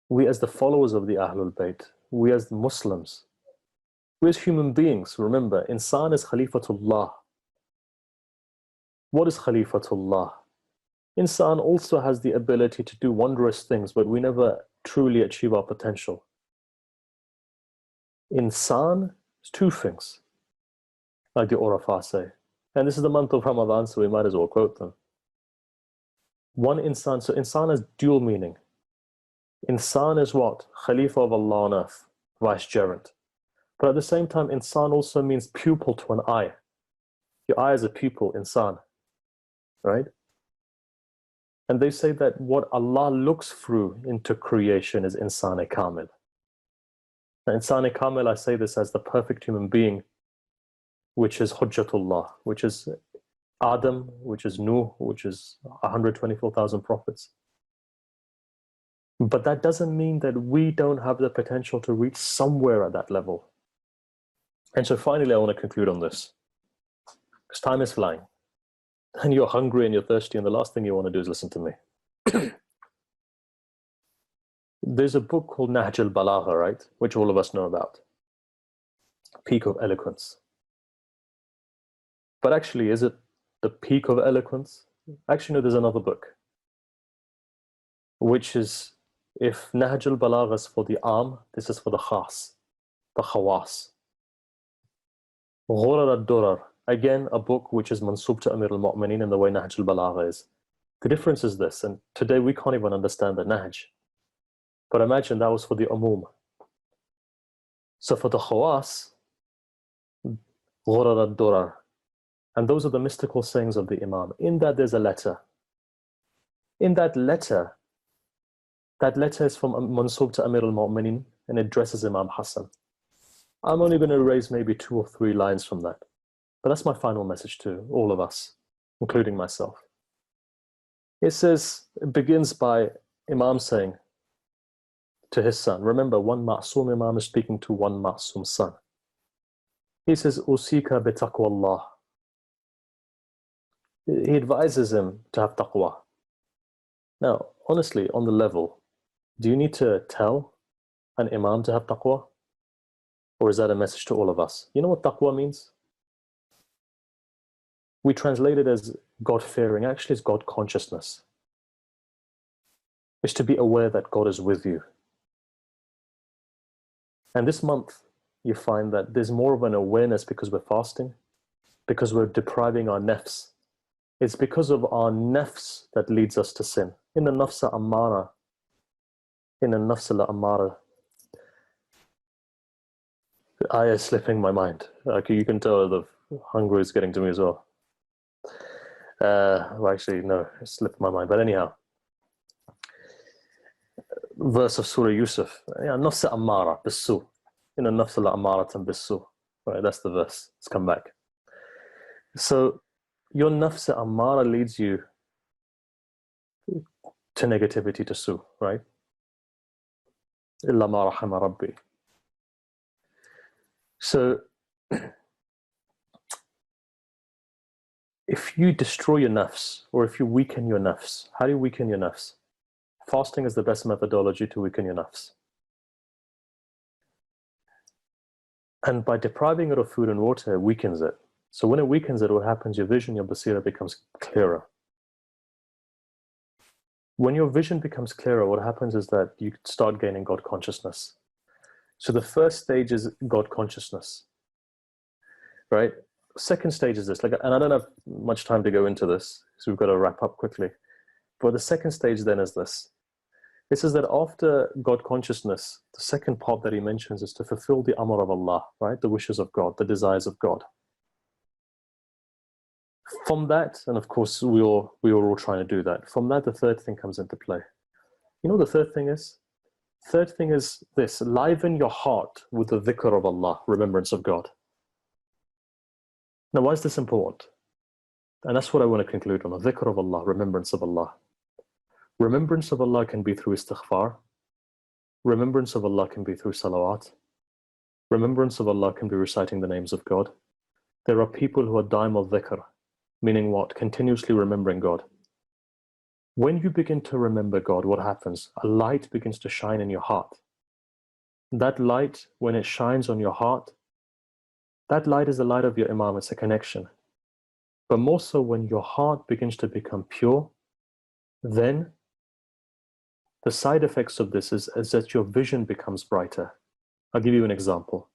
we as the followers of the Ahlul Bayt, we as Muslims, we as human beings, remember, insan is Khalifatullah. What is Khalifatullah? Insan also has the ability to do wondrous things, but we never truly achieve our potential. Insan is two things, like the Urafah say. And this is the month of Ramadan, so we might as well quote them. One insan, so insan has dual meaning. Insan is what? Khalifa of Allah on earth, vicegerent. But at the same time, insan also means pupil to an eye. Your eye is a pupil, insan, right? And they say that what Allah looks through into creation is insan kamil. Now, insan kamil, I say this as the perfect human being, which is Hujjatullah, which is Adam, which is Nuh, which is 124,000 prophets. But that doesn't mean that we don't have the potential to reach somewhere at that level. And so finally, I want to conclude on this, because time is flying, and you're hungry and you're thirsty, and the last thing you want to do is listen to me. There's a book called Nahj al-Balagha, right? Which all of us know about. Peak of Eloquence. But actually, is it the peak of eloquence? Actually, no, there's another book, which is, if Nahj al-Balagha is for the Am, this is for the Khas, the Khawas. Ghurar al-Durar, again, a book which is mansub to Amir al-Mu'mineen in the way Nahj al-Balagha is. The difference is this, and today we can't even understand the Nahj. But imagine that was for the Umum. So for the Khawas, Ghurar al-Durar. And those are the mystical sayings of the Imam. In that there's a letter. In that letter is from Mansub to Amir al-Mu'mineen and it addresses Imam Hassan. I'm only going to raise maybe 2 or 3 lines from that. But that's my final message to all of us, including myself. It says, it begins by Imam saying to his son, remember, one Ma'soom Imam is speaking to one Ma'soom son. He says, Usika bi taqwallah. He advises him to have taqwa. Now, honestly, on the level, do you need to tell an Imam to have taqwa? Or is that a message to all of us? You know what taqwa means? We translate it as God-fearing. Actually, it's God consciousness. It's to be aware that God is with you. And this month, you find that there's more of an awareness because we're fasting, because we're depriving our nafs. It's because of our nafs that leads us to sin. In the nafsa ammara, in the nafsa la-ammara, the ayah is slipping my mind. You can tell the hunger is getting to me as well. Well, actually, no, it slipped my mind. But anyhow, verse of Surah Yusuf, nafsa ammara bisu, in the nafsa la-ammara bisu. Right, that's the verse. Let's come back. So, your nafs ammara leads you to negativity, to su, right? Illa ma rahama rabbi. So, if you destroy your nafs, or if you weaken your nafs, how do you weaken your nafs? Fasting is the best methodology to weaken your nafs. And by depriving it of food and water, it weakens it. So when it weakens it, what happens? Your vision, your basira becomes clearer. When your vision becomes clearer, what happens is that you start gaining God consciousness. So the first stage is God consciousness, right? Second stage is this, and I don't have much time to go into this, so we've got to wrap up quickly. But the second stage then is this. It says that after God consciousness, the second part that he mentions is to fulfill the amr of Allah, right? The wishes of God, the desires of God. From that, and of course we are all trying to do that, from that the third thing comes into play. You know what the third thing is? Third thing is this: liven your heart with the dhikr of Allah, remembrance of God. Now why is this important? And that's what I want to conclude on, the dhikr of Allah, remembrance of Allah. Remembrance of Allah can be through istighfar. Remembrance of Allah can be through salawat. Remembrance of Allah can be reciting the names of God. There are people who are daim al-dhikr, meaning what? Continuously remembering God. When you begin to remember God, what happens? A light begins to shine in your heart. That light, when it shines on your heart, that light is the light of your Imam, it's a connection. But more so when your heart begins to become pure, then the side effects of this is that your vision becomes brighter. I'll give you an example.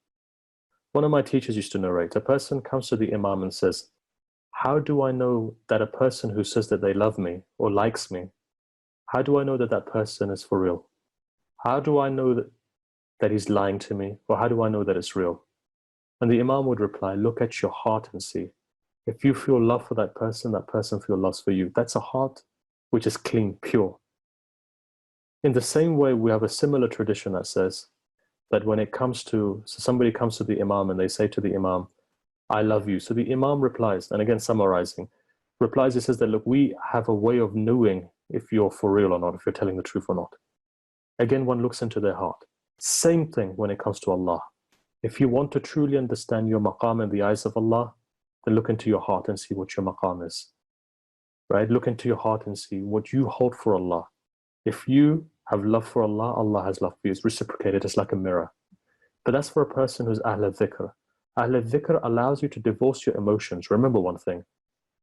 One of my teachers used to narrate, a person comes to the Imam and says, how do I know that a person who says that they love me or likes me, how do I know that that person is for real? How do I know that he's lying to me? Or how do I know that it's real? And the Imam would reply, look at your heart and see. If you feel love for that person feels love for you. That's a heart which is clean, pure. In the same way, we have a similar tradition that says that when it comes to, so somebody comes to the Imam and they say to the Imam, I love you. So the Imam replies, and again summarizing, replies, he says that, look, we have a way of knowing if you're for real or not, if you're telling the truth or not. Again, one looks into their heart. Same thing when it comes to Allah. If you want to truly understand your maqam in the eyes of Allah, then look into your heart and see what your maqam is. Right? Look into your heart and see what you hold for Allah. If you have love for Allah, Allah has love for you. It's reciprocated, it's like a mirror. But that's for a person who's ahl al-dhikr. Ahl al-Dhikr allows you to divorce your emotions. Remember one thing,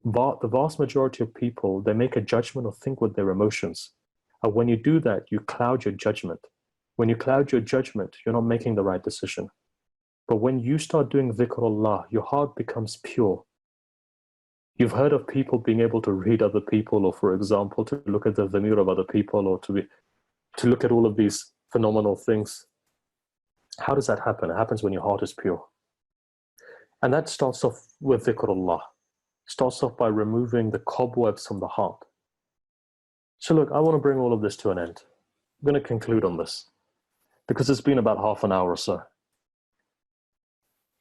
the vast majority of people, they make a judgment or think with their emotions. And when you do that, you cloud your judgment. When you cloud your judgment, you're not making the right decision. But when you start doing dhikrullah, your heart becomes pure. You've heard of people being able to read other people, or for example, to look at the dhamir of other people, or to look at all of these phenomenal things. How does that happen? It happens when your heart is pure. And that starts off with dhikrullah. Starts off by removing the cobwebs from the heart. So look, I want to bring all of this to an end. I'm going to conclude on this, because it's been about half an hour or so.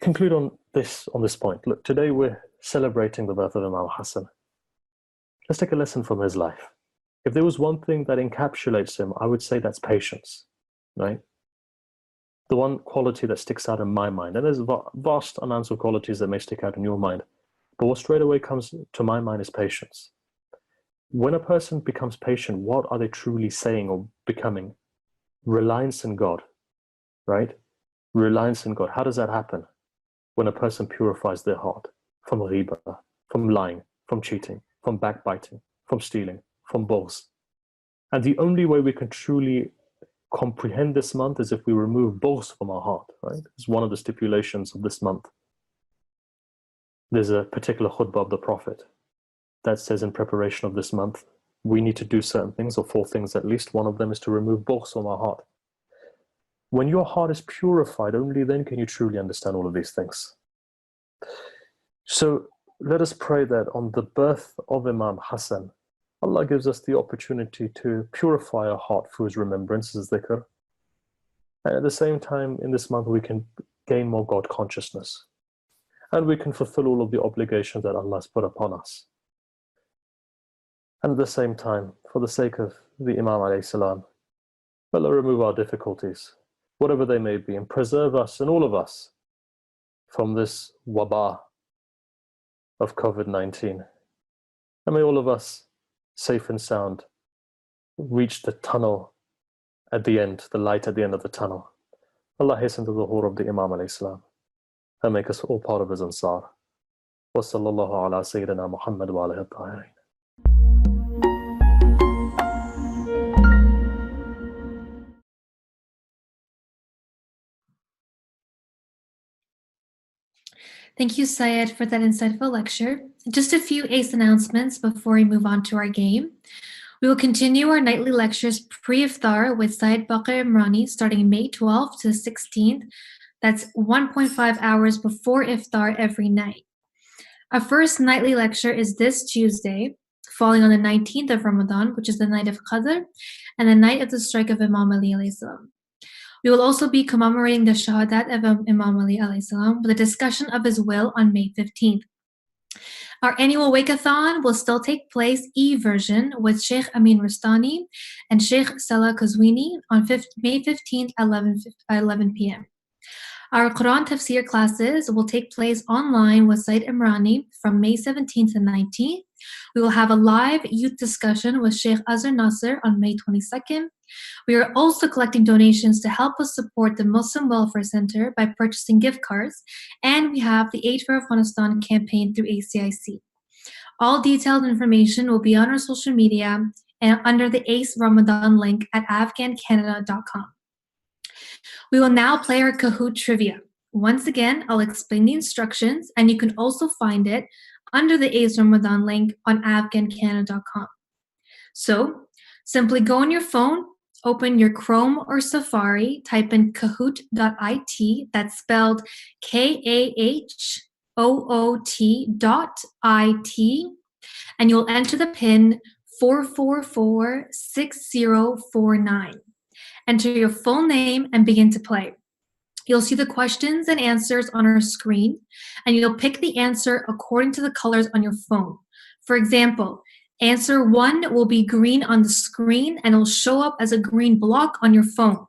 Conclude on this point. Look, today we're celebrating the birth of Imam Hassan. Let's take a lesson from his life. If there was one thing that encapsulates him, I would say that's patience, right? The one quality that sticks out in my mind, and there's vast amounts of qualities that may stick out in your mind, but what straight away comes to my mind is patience. When a person becomes patient, what are they truly saying or becoming? Reliance in God, right? Reliance in God. How does that happen? When a person purifies their heart from riba, from lying, from cheating, from backbiting, from stealing, from both. And the only way we can truly comprehend this month is if we remove both from our heart, right? It's one of the stipulations of this month. There's a particular khutbah of the Prophet that says in preparation of this month, we need to do certain things, or 4 things at least. One of them is to remove both from our heart. When your heart is purified, only then can you truly understand all of these things. So let us pray that on the birth of Imam Hassan, Allah gives us the opportunity to purify our heart through his remembrances, dhikr. And at the same time, in this month, we can gain more God consciousness. And we can fulfill all of the obligations that Allah has put upon us. And at the same time, for the sake of the Imam alayhi salam, Allah remove our difficulties, whatever they may be, and preserve us and all of us from this wabah of COVID-19. And may all of us, safe and sound, reach the tunnel at the end, the light at the end of the tunnel. Allah hasten to the hur of the Imam alayhi salam, and make us all part of his ansar. Wa sallallahu ala sayyidina Muhammad wa alihi at-tahirin. Thank you, Syed, for that insightful lecture. Just a few ACE announcements before we move on to our game. We will continue our nightly lectures pre-iftar with Syed Baqir Imrani starting May 12th to 16th. That's 1.5 hours before iftar every night. Our first nightly lecture is this Tuesday, falling on the 19th of Ramadan, which is the night of Qadr, and the night of the strike of Imam Ali alayhi salam. We will also be commemorating the Shahadat of Imam Ali alayhi salam with a discussion of his will on May 15th. Our annual Wake-a-thon will still take place e-version with Sheikh Amin Rustani and Sheikh Salah Kazwini on May 15th at 11 p.m. Our Quran Tafsir classes will take place online with Said Imrani from May 17th and 19th. We will have a live youth discussion with Sheikh Azhar Nasser on May 22nd. We are also collecting donations to help us support the Muslim Welfare Center by purchasing gift cards, and we have the Aid for Afghanistan campaign through ACIC. All detailed information will be on our social media and under the ACE Ramadan link at afghancanada.com. We will now play our Kahoot trivia. Once again, I'll explain the instructions, and you can also find it under the ACE Ramadan link on afghancanada.com. So, simply go on your phone, open your Chrome or Safari, type in kahoot.it, that's spelled KAHOOT.IT, and you'll enter the PIN 4446049. Enter your full name and begin to play. You'll see the questions and answers on our screen, and you'll pick the answer according to the colors on your phone. For example, answer 1 will be green on the screen and it'll show up as a green block on your phone.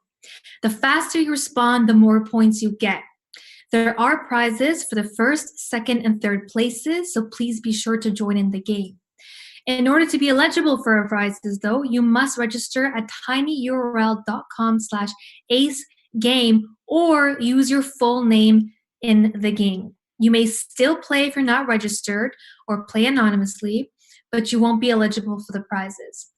The faster you respond, the more points you get. There are prizes for the first, second, and third places, so please be sure to join in the game. In order to be eligible for our prizes, though, you must register at tinyurl.com/acegame or use your full name in the game. You may still play if you're not registered or play anonymously, but you won't be eligible for the prizes.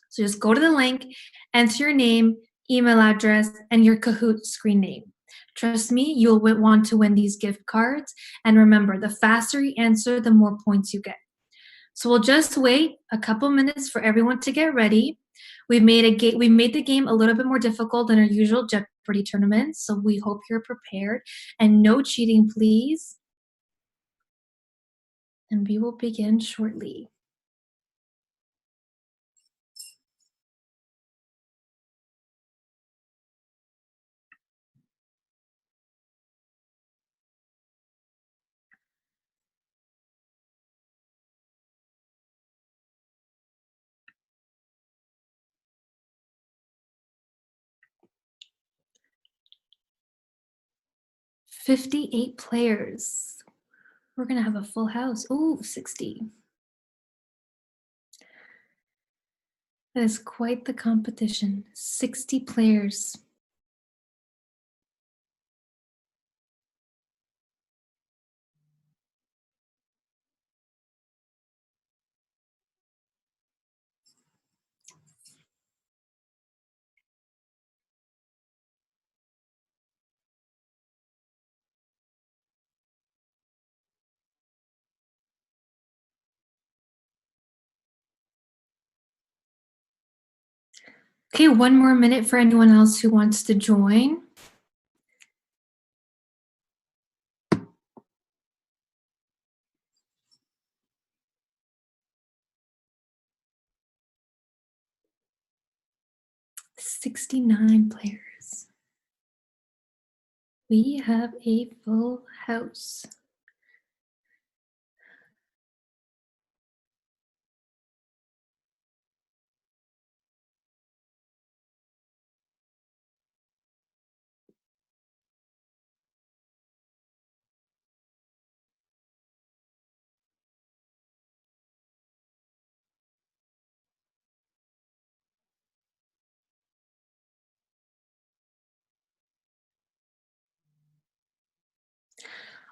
So just go to the link, enter your name, email address, and your Kahoot screen name. Trust me, you'll want to win these gift cards. And remember, the faster you answer, the more points you get. So we'll just wait a couple minutes for everyone to get ready. We made the game a little bit more difficult than our usual Jeopardy tournaments, so we hope you're prepared. And no cheating, please. And we will begin shortly. "58 players. We're gonna have a full house. Ooh, 60. That is quite the competition. 60 players. Okay, one more minute for anyone else who wants to join. "69 players. We have a full house."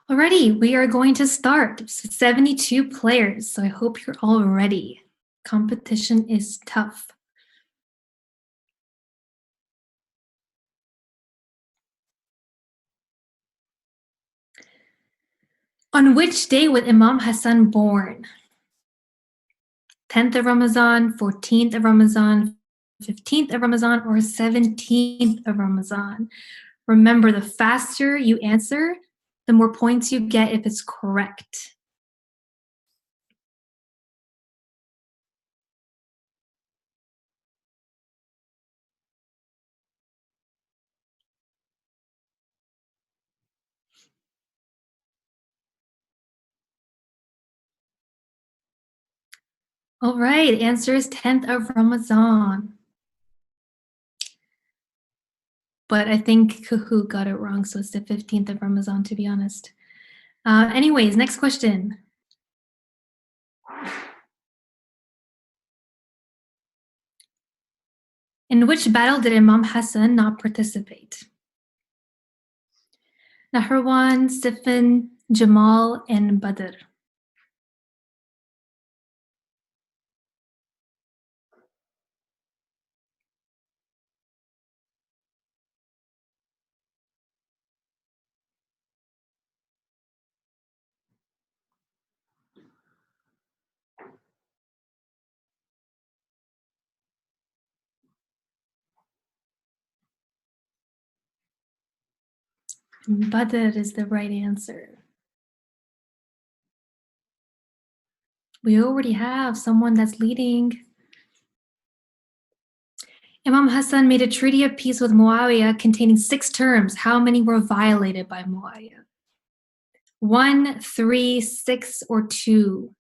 Alrighty, we are going to start. 72 players, so I hope you're all ready. Competition is tough. On which day was Imam Hassan born? 10th of Ramadan, 14th of Ramadan, 15th of Ramadan, or 17th of Ramadan? Remember, the faster you answer, the more points you get if it's correct. All right, answer is 10th of Ramadan. But I think Kahoot got it wrong, so it's the 15th of Ramadan, to be honest. Anyways, next question. In which battle did Imam Hassan not participate? Nahrawan, Siffin, Jamal, and Badr. Badr is the right answer. We already have someone that's leading. Imam Hassan made a treaty of peace with Muawiyah containing 6 terms. How many were violated by Muawiyah? 1, 3, 6, or 2?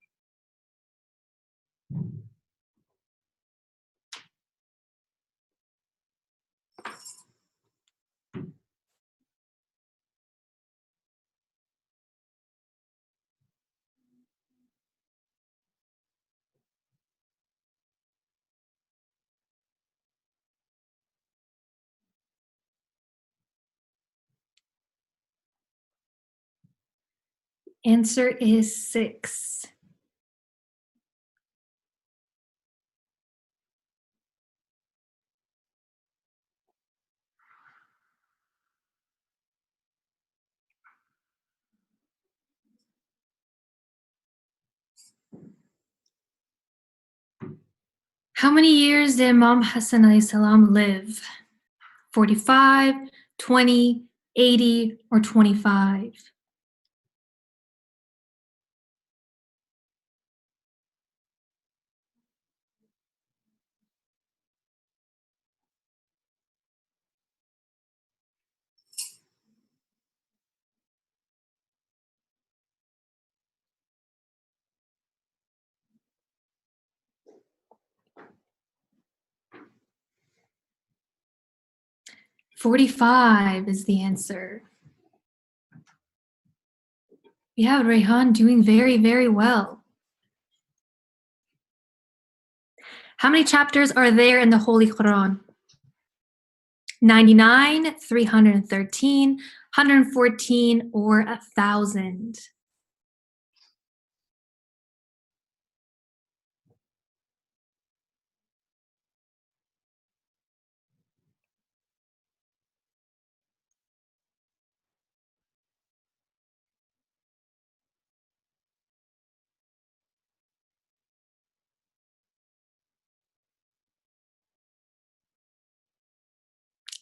Answer is 6. How many years did Imam Hassan alayhi salam live? 45, 20, 80, or 25? "45 is the answer. We have Rehan doing very, very well. How many chapters are there in the Holy Quran? 99, 313, 114, or 1,000?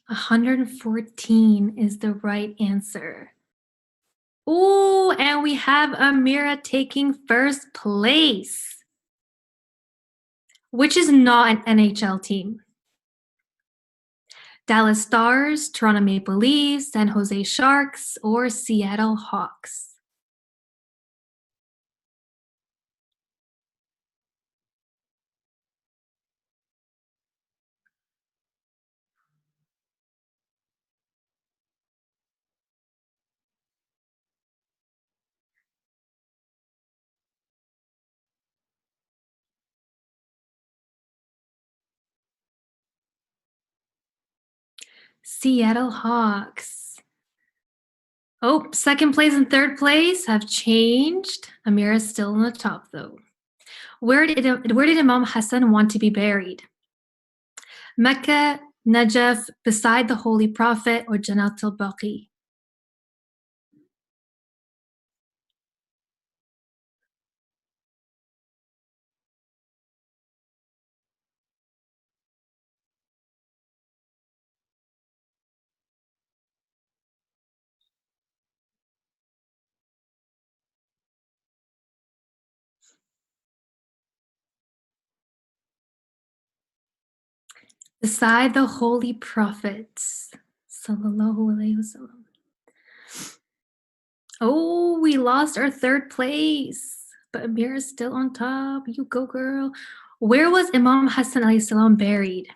"114 is the right answer. Ooh, and we have Amira taking first place, which is not an NHL team. Dallas Stars, Toronto Maple Leafs, San Jose Sharks, or Seattle Hawks? Seattle Hawks. Oh, second place and third place have changed. Amira's still on the top, though. Where did Imam Hassan want to be buried? Mecca, Najaf, beside the Holy Prophet, or Jannat al-Baqi? Beside the Holy Prophets. Sallallahu alayhi wasallam. Oh, we lost our third place, but Amira's still on top. You go, girl. Where was Imam Hassan alayhi salam buried?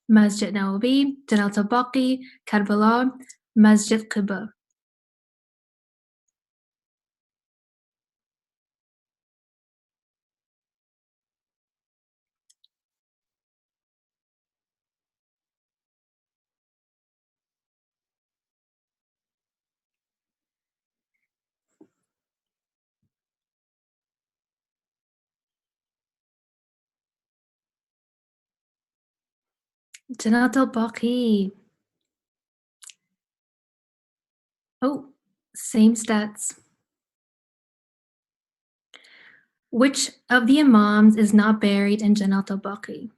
Masjid Nawawi, Jannat al-Baqi, Karbala, Masjid Quba. Jannat al-Baqi. Oh, same stats. Which of the Imams is not buried in Jannat al-Baqi?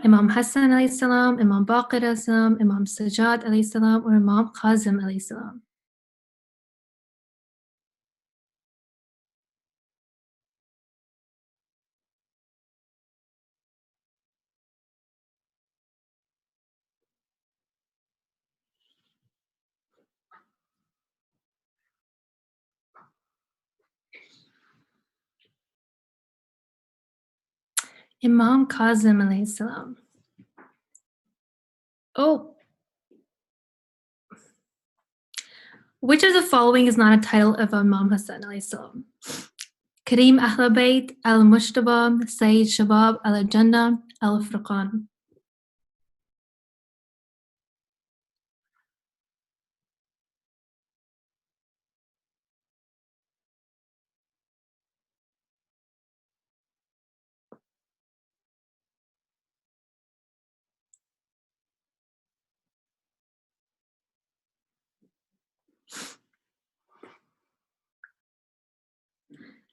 Imam Hassan alayhi salam, Imam Baqir alayhi salam, Imam Sajjad alayhi salam, or Imam Qazim alayhi salam? Imam Qazim alayhi salam. Oh. Which of the following is not a title of Imam Hassan alayhi salam? Kareem Ahl Bayt, Al-Mushtaba, Sayyid Shabab, Al-Jannah, Al-Furqan.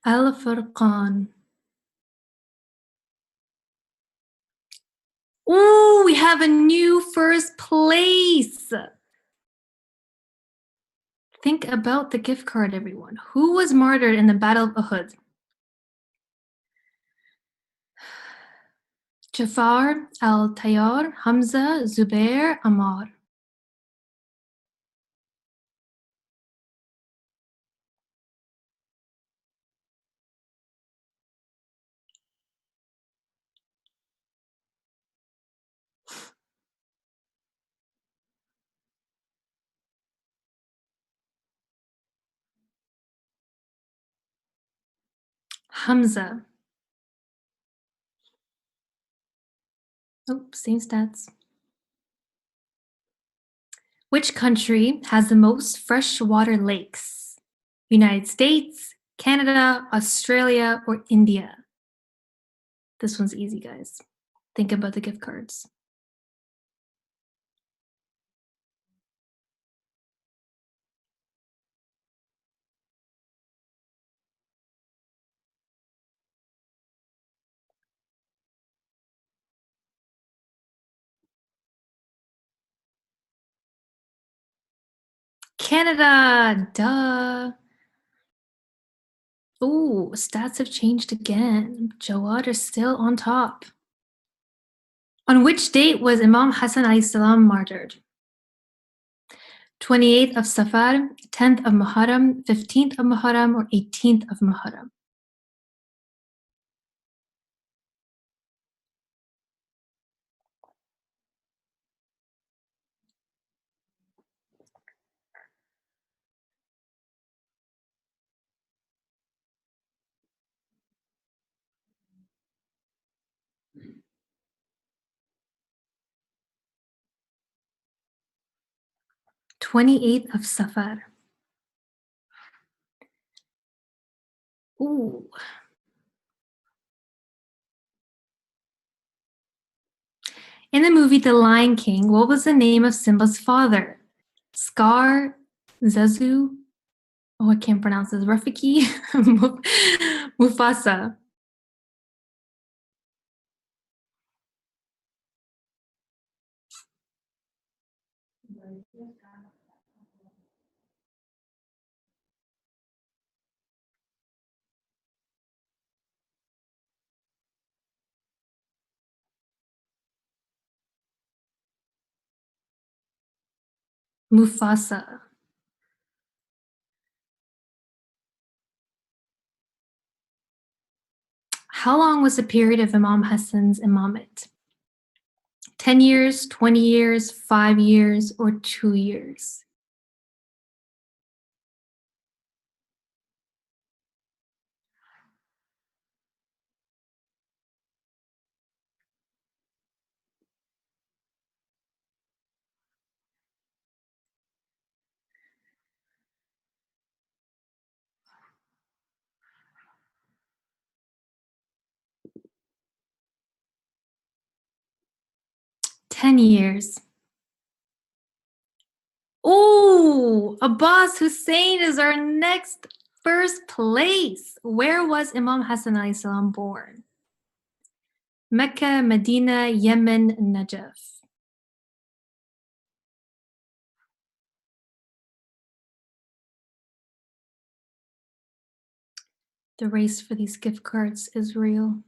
Al-Furqan. Ooh, we have a new first place. Think about the gift card, everyone. Who was martyred in the Battle of Uhud? Jafar, Al-Tayyar, Hamza, Zubair, Ammar. Hamza. Oh, same stats. Which country has the most freshwater lakes? United States, Canada, Australia, or India? This one's easy, guys. Think about the gift cards. Canada, duh. Ooh, stats have changed again. Jawad are still on top. On which date was Imam Hassan alayhi salam martyred? 28th of Safar, 10th of Muharram, 15th of Muharram, or 18th of Muharram? "28th of Safar." Ooh. In the movie The Lion King, what was the name of Simba's father? Scar, Zazu, oh, I can't pronounce this, Rafiki, Mufasa. Mufasa. How long was the period of Imam Hassan's imamate? 10 years, 20 years, 5 years, or 2 years? "10 years." Ooh, Abbas Hussein is our next first place. Where was Imam Hassan alayhi salam born? Mecca, Medina, Yemen, Najaf. The race for these gift cards is real.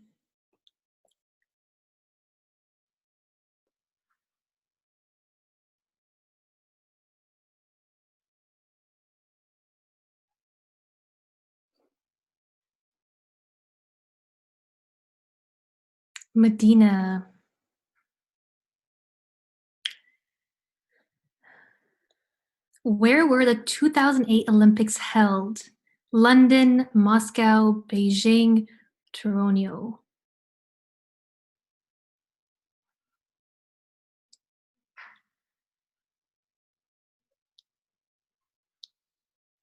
Medina. Where were the 2008 Olympics held? London, Moscow, Beijing, Toronto.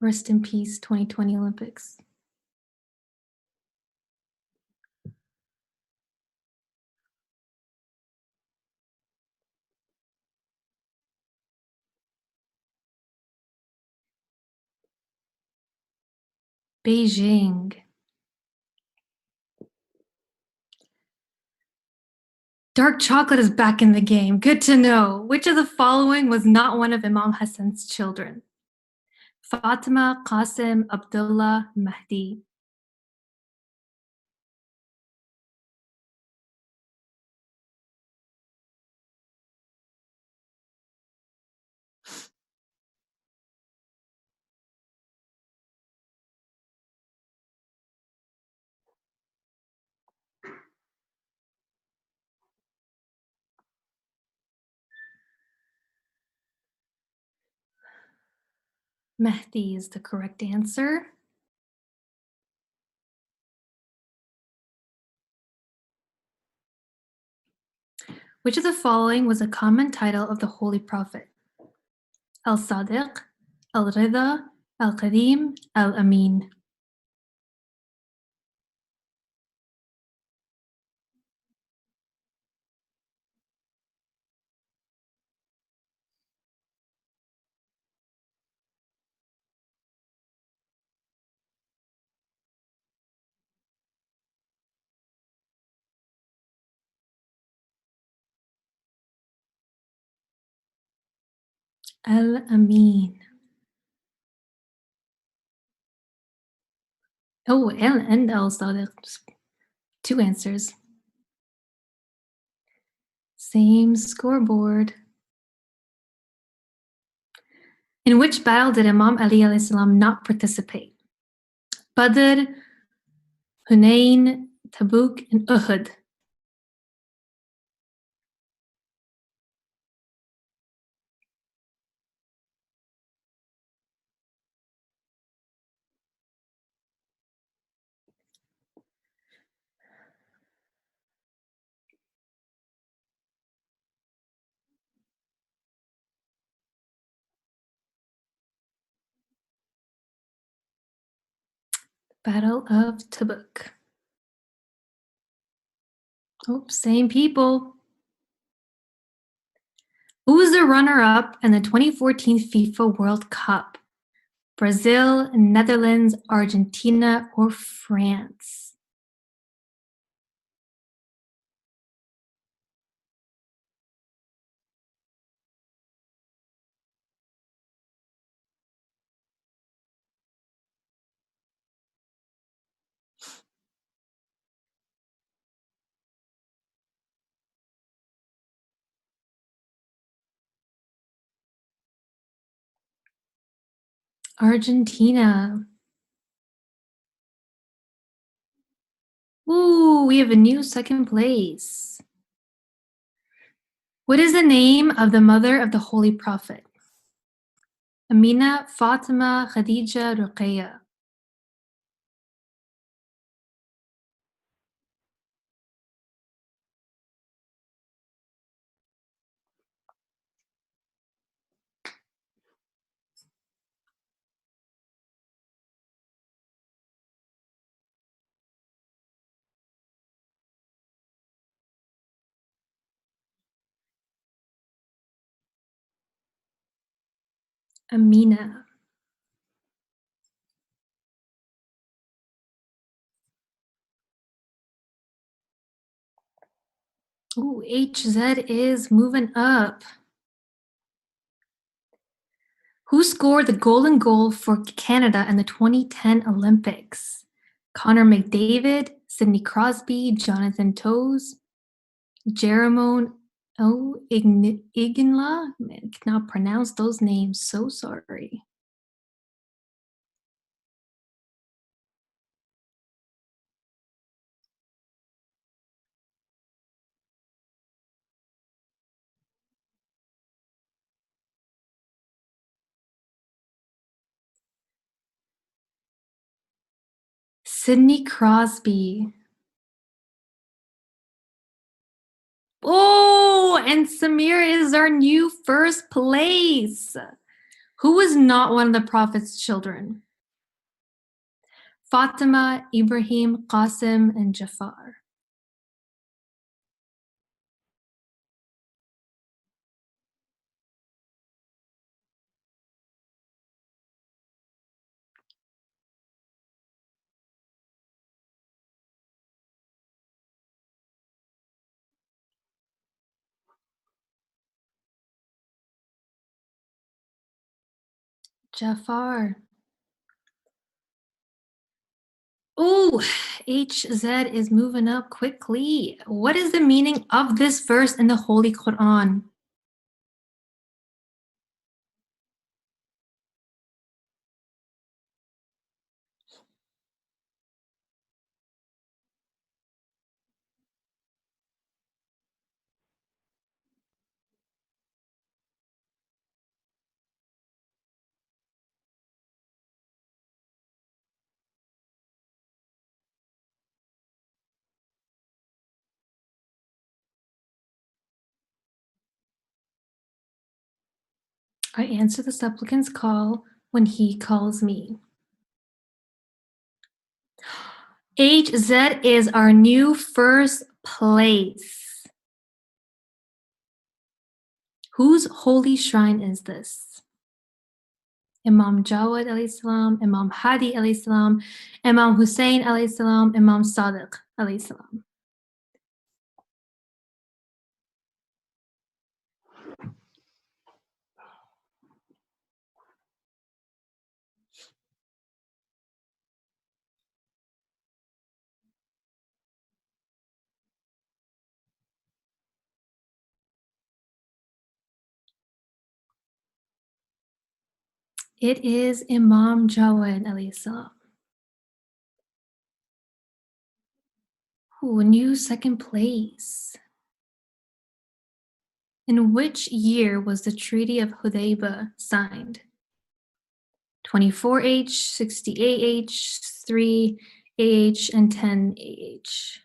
Rest in peace, 2020 Olympics. Beijing. Dark chocolate is back in the game. Good to know. Which of the following was not one of Imam Hassan's children? Fatima, Qasim, Abdullah, Mahdi. Mahdi is the correct answer. Which of the following was a common title of the Holy Prophet? Al-Sadiq, Al-Rida, Al-Qadim, Al-Amin. Al-Amin. Oh, and Al-Sadiq. Two answers. Same scoreboard. In which battle did Imam Ali alayhi salam not participate? Badr, Hunain, Tabuk, and Uhud. Battle of Tabuk. Oh, same people. Who was the runner-up in the 2014 FIFA World Cup? Brazil, Netherlands, Argentina, or France? Argentina. Ooh, we have a new second place. What is the name of the mother of the Holy Prophet? Amina, Fatima, Khadija, Ruqayya. Amina. Ooh, HZ is moving up. Who scored the golden goal for Canada in the 2010 Olympics? Connor McDavid, Sidney Crosby, Jonathan Toews, Jeremone Iginla. I cannot pronounce those names, so sorry. Sidney Crosby. Oh, and Samir is our new first place. Who was not one of the Prophet's children? Fatima, Ibrahim, Qasim, and Jafar. Jafar. Oh, HZ is moving up quickly. What is the meaning of this verse in the Holy Quran? I answer the supplicant's call when he calls me. HZ is our new first place. Whose holy shrine is this? Imam Jawad alayhi salam, Imam Hadi alayhi salam, Imam Hussein alayhi salam, Imam Sadiq alayhi salam. It is Imam Jawad alayhi salam. Ooh, new second place. In which year was the Treaty of Hudaybah signed? 24H, 68H, 3AH, and 10AH.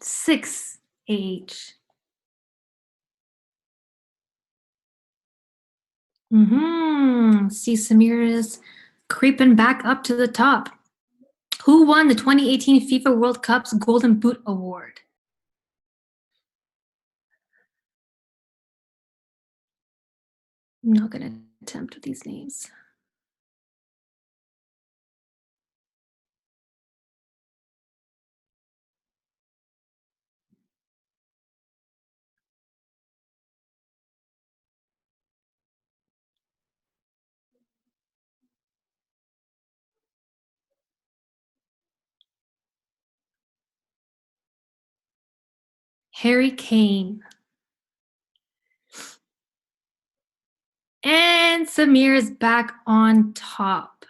Six AH. See, Samir is creeping back up to the top. Who won the 2018 FIFA World Cup's Golden Boot Award? I'm not going to attempt with these names. Harry Kane. And Samir is back on top.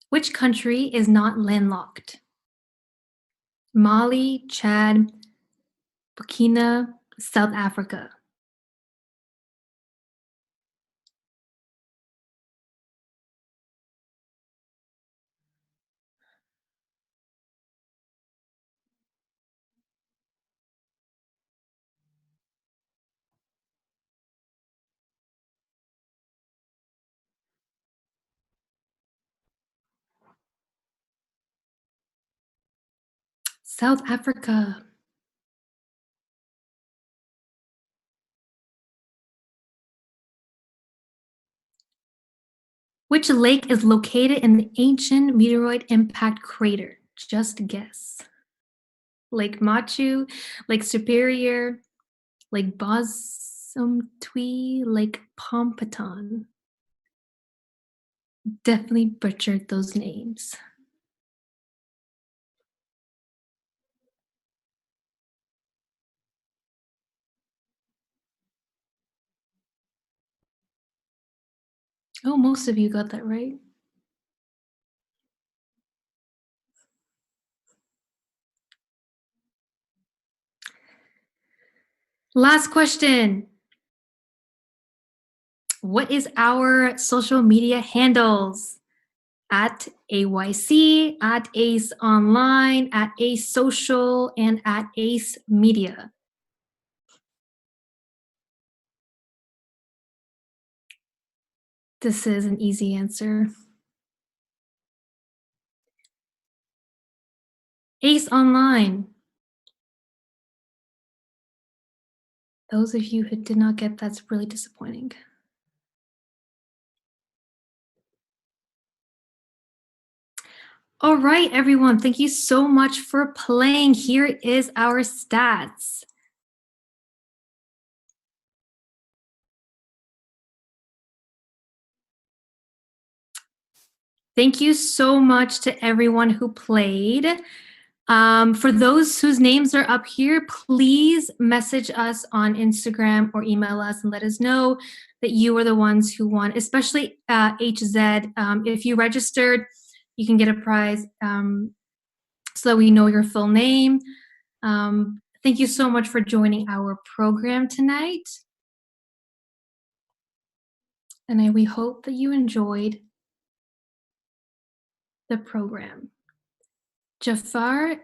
Which country is not landlocked? Mali, Chad, Burkina, South Africa. South Africa. Which lake is located in the ancient meteoroid impact crater? Just guess. Lake Machu, Lake Superior, Lake Bosumtwi, Lake Pompatan. Definitely butchered those names. Oh, most of you got that right. Last question. What is our social media handles? At AYC, at Ace Online, at Ace Social, and at Ace Media. This is an easy answer. Ace Online. Those of you who did not get that's really disappointing. All right, everyone. Thank you so much for playing. Here is our stats. Thank you so much to everyone who played. For those whose names are up here, please message us on Instagram or email us and let us know that you were the ones who won, especially HZ. If you registered, you can get a prize so that we know your full name. Thank you so much for joining our program tonight. And we hope that you enjoyed the program. Jafar,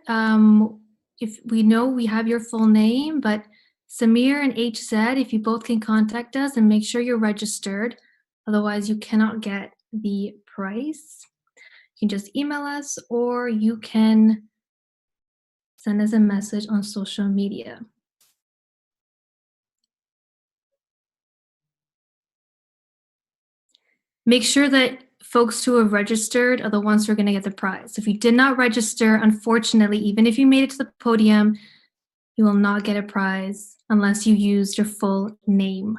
if we know we have your full name, but Samir and HZ, if you both can contact us and make sure you're registered, otherwise you cannot get the prize. You can just email us or you can send us a message on social media. Make sure that folks who have registered are the ones who are going to get the prize. If you did not register, unfortunately, even if you made it to the podium, you will not get a prize unless you used your full name.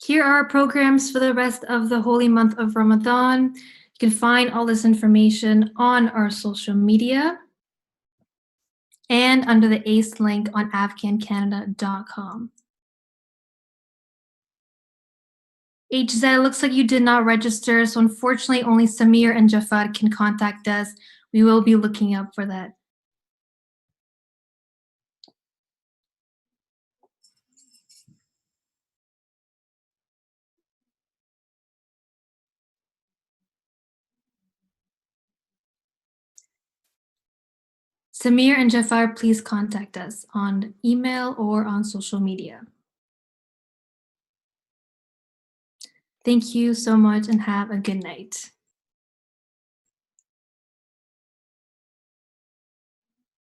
Here are our programs for the rest of the holy month of Ramadan. You can find all this information on our social media and under the ACE link on afghancanada.com. HZ, looks like you did not register, so unfortunately only Samir and Jafar can contact us. We will be looking up for that. Samir and Jafar, please contact us on email or on social media. Thank you so much and have a good night.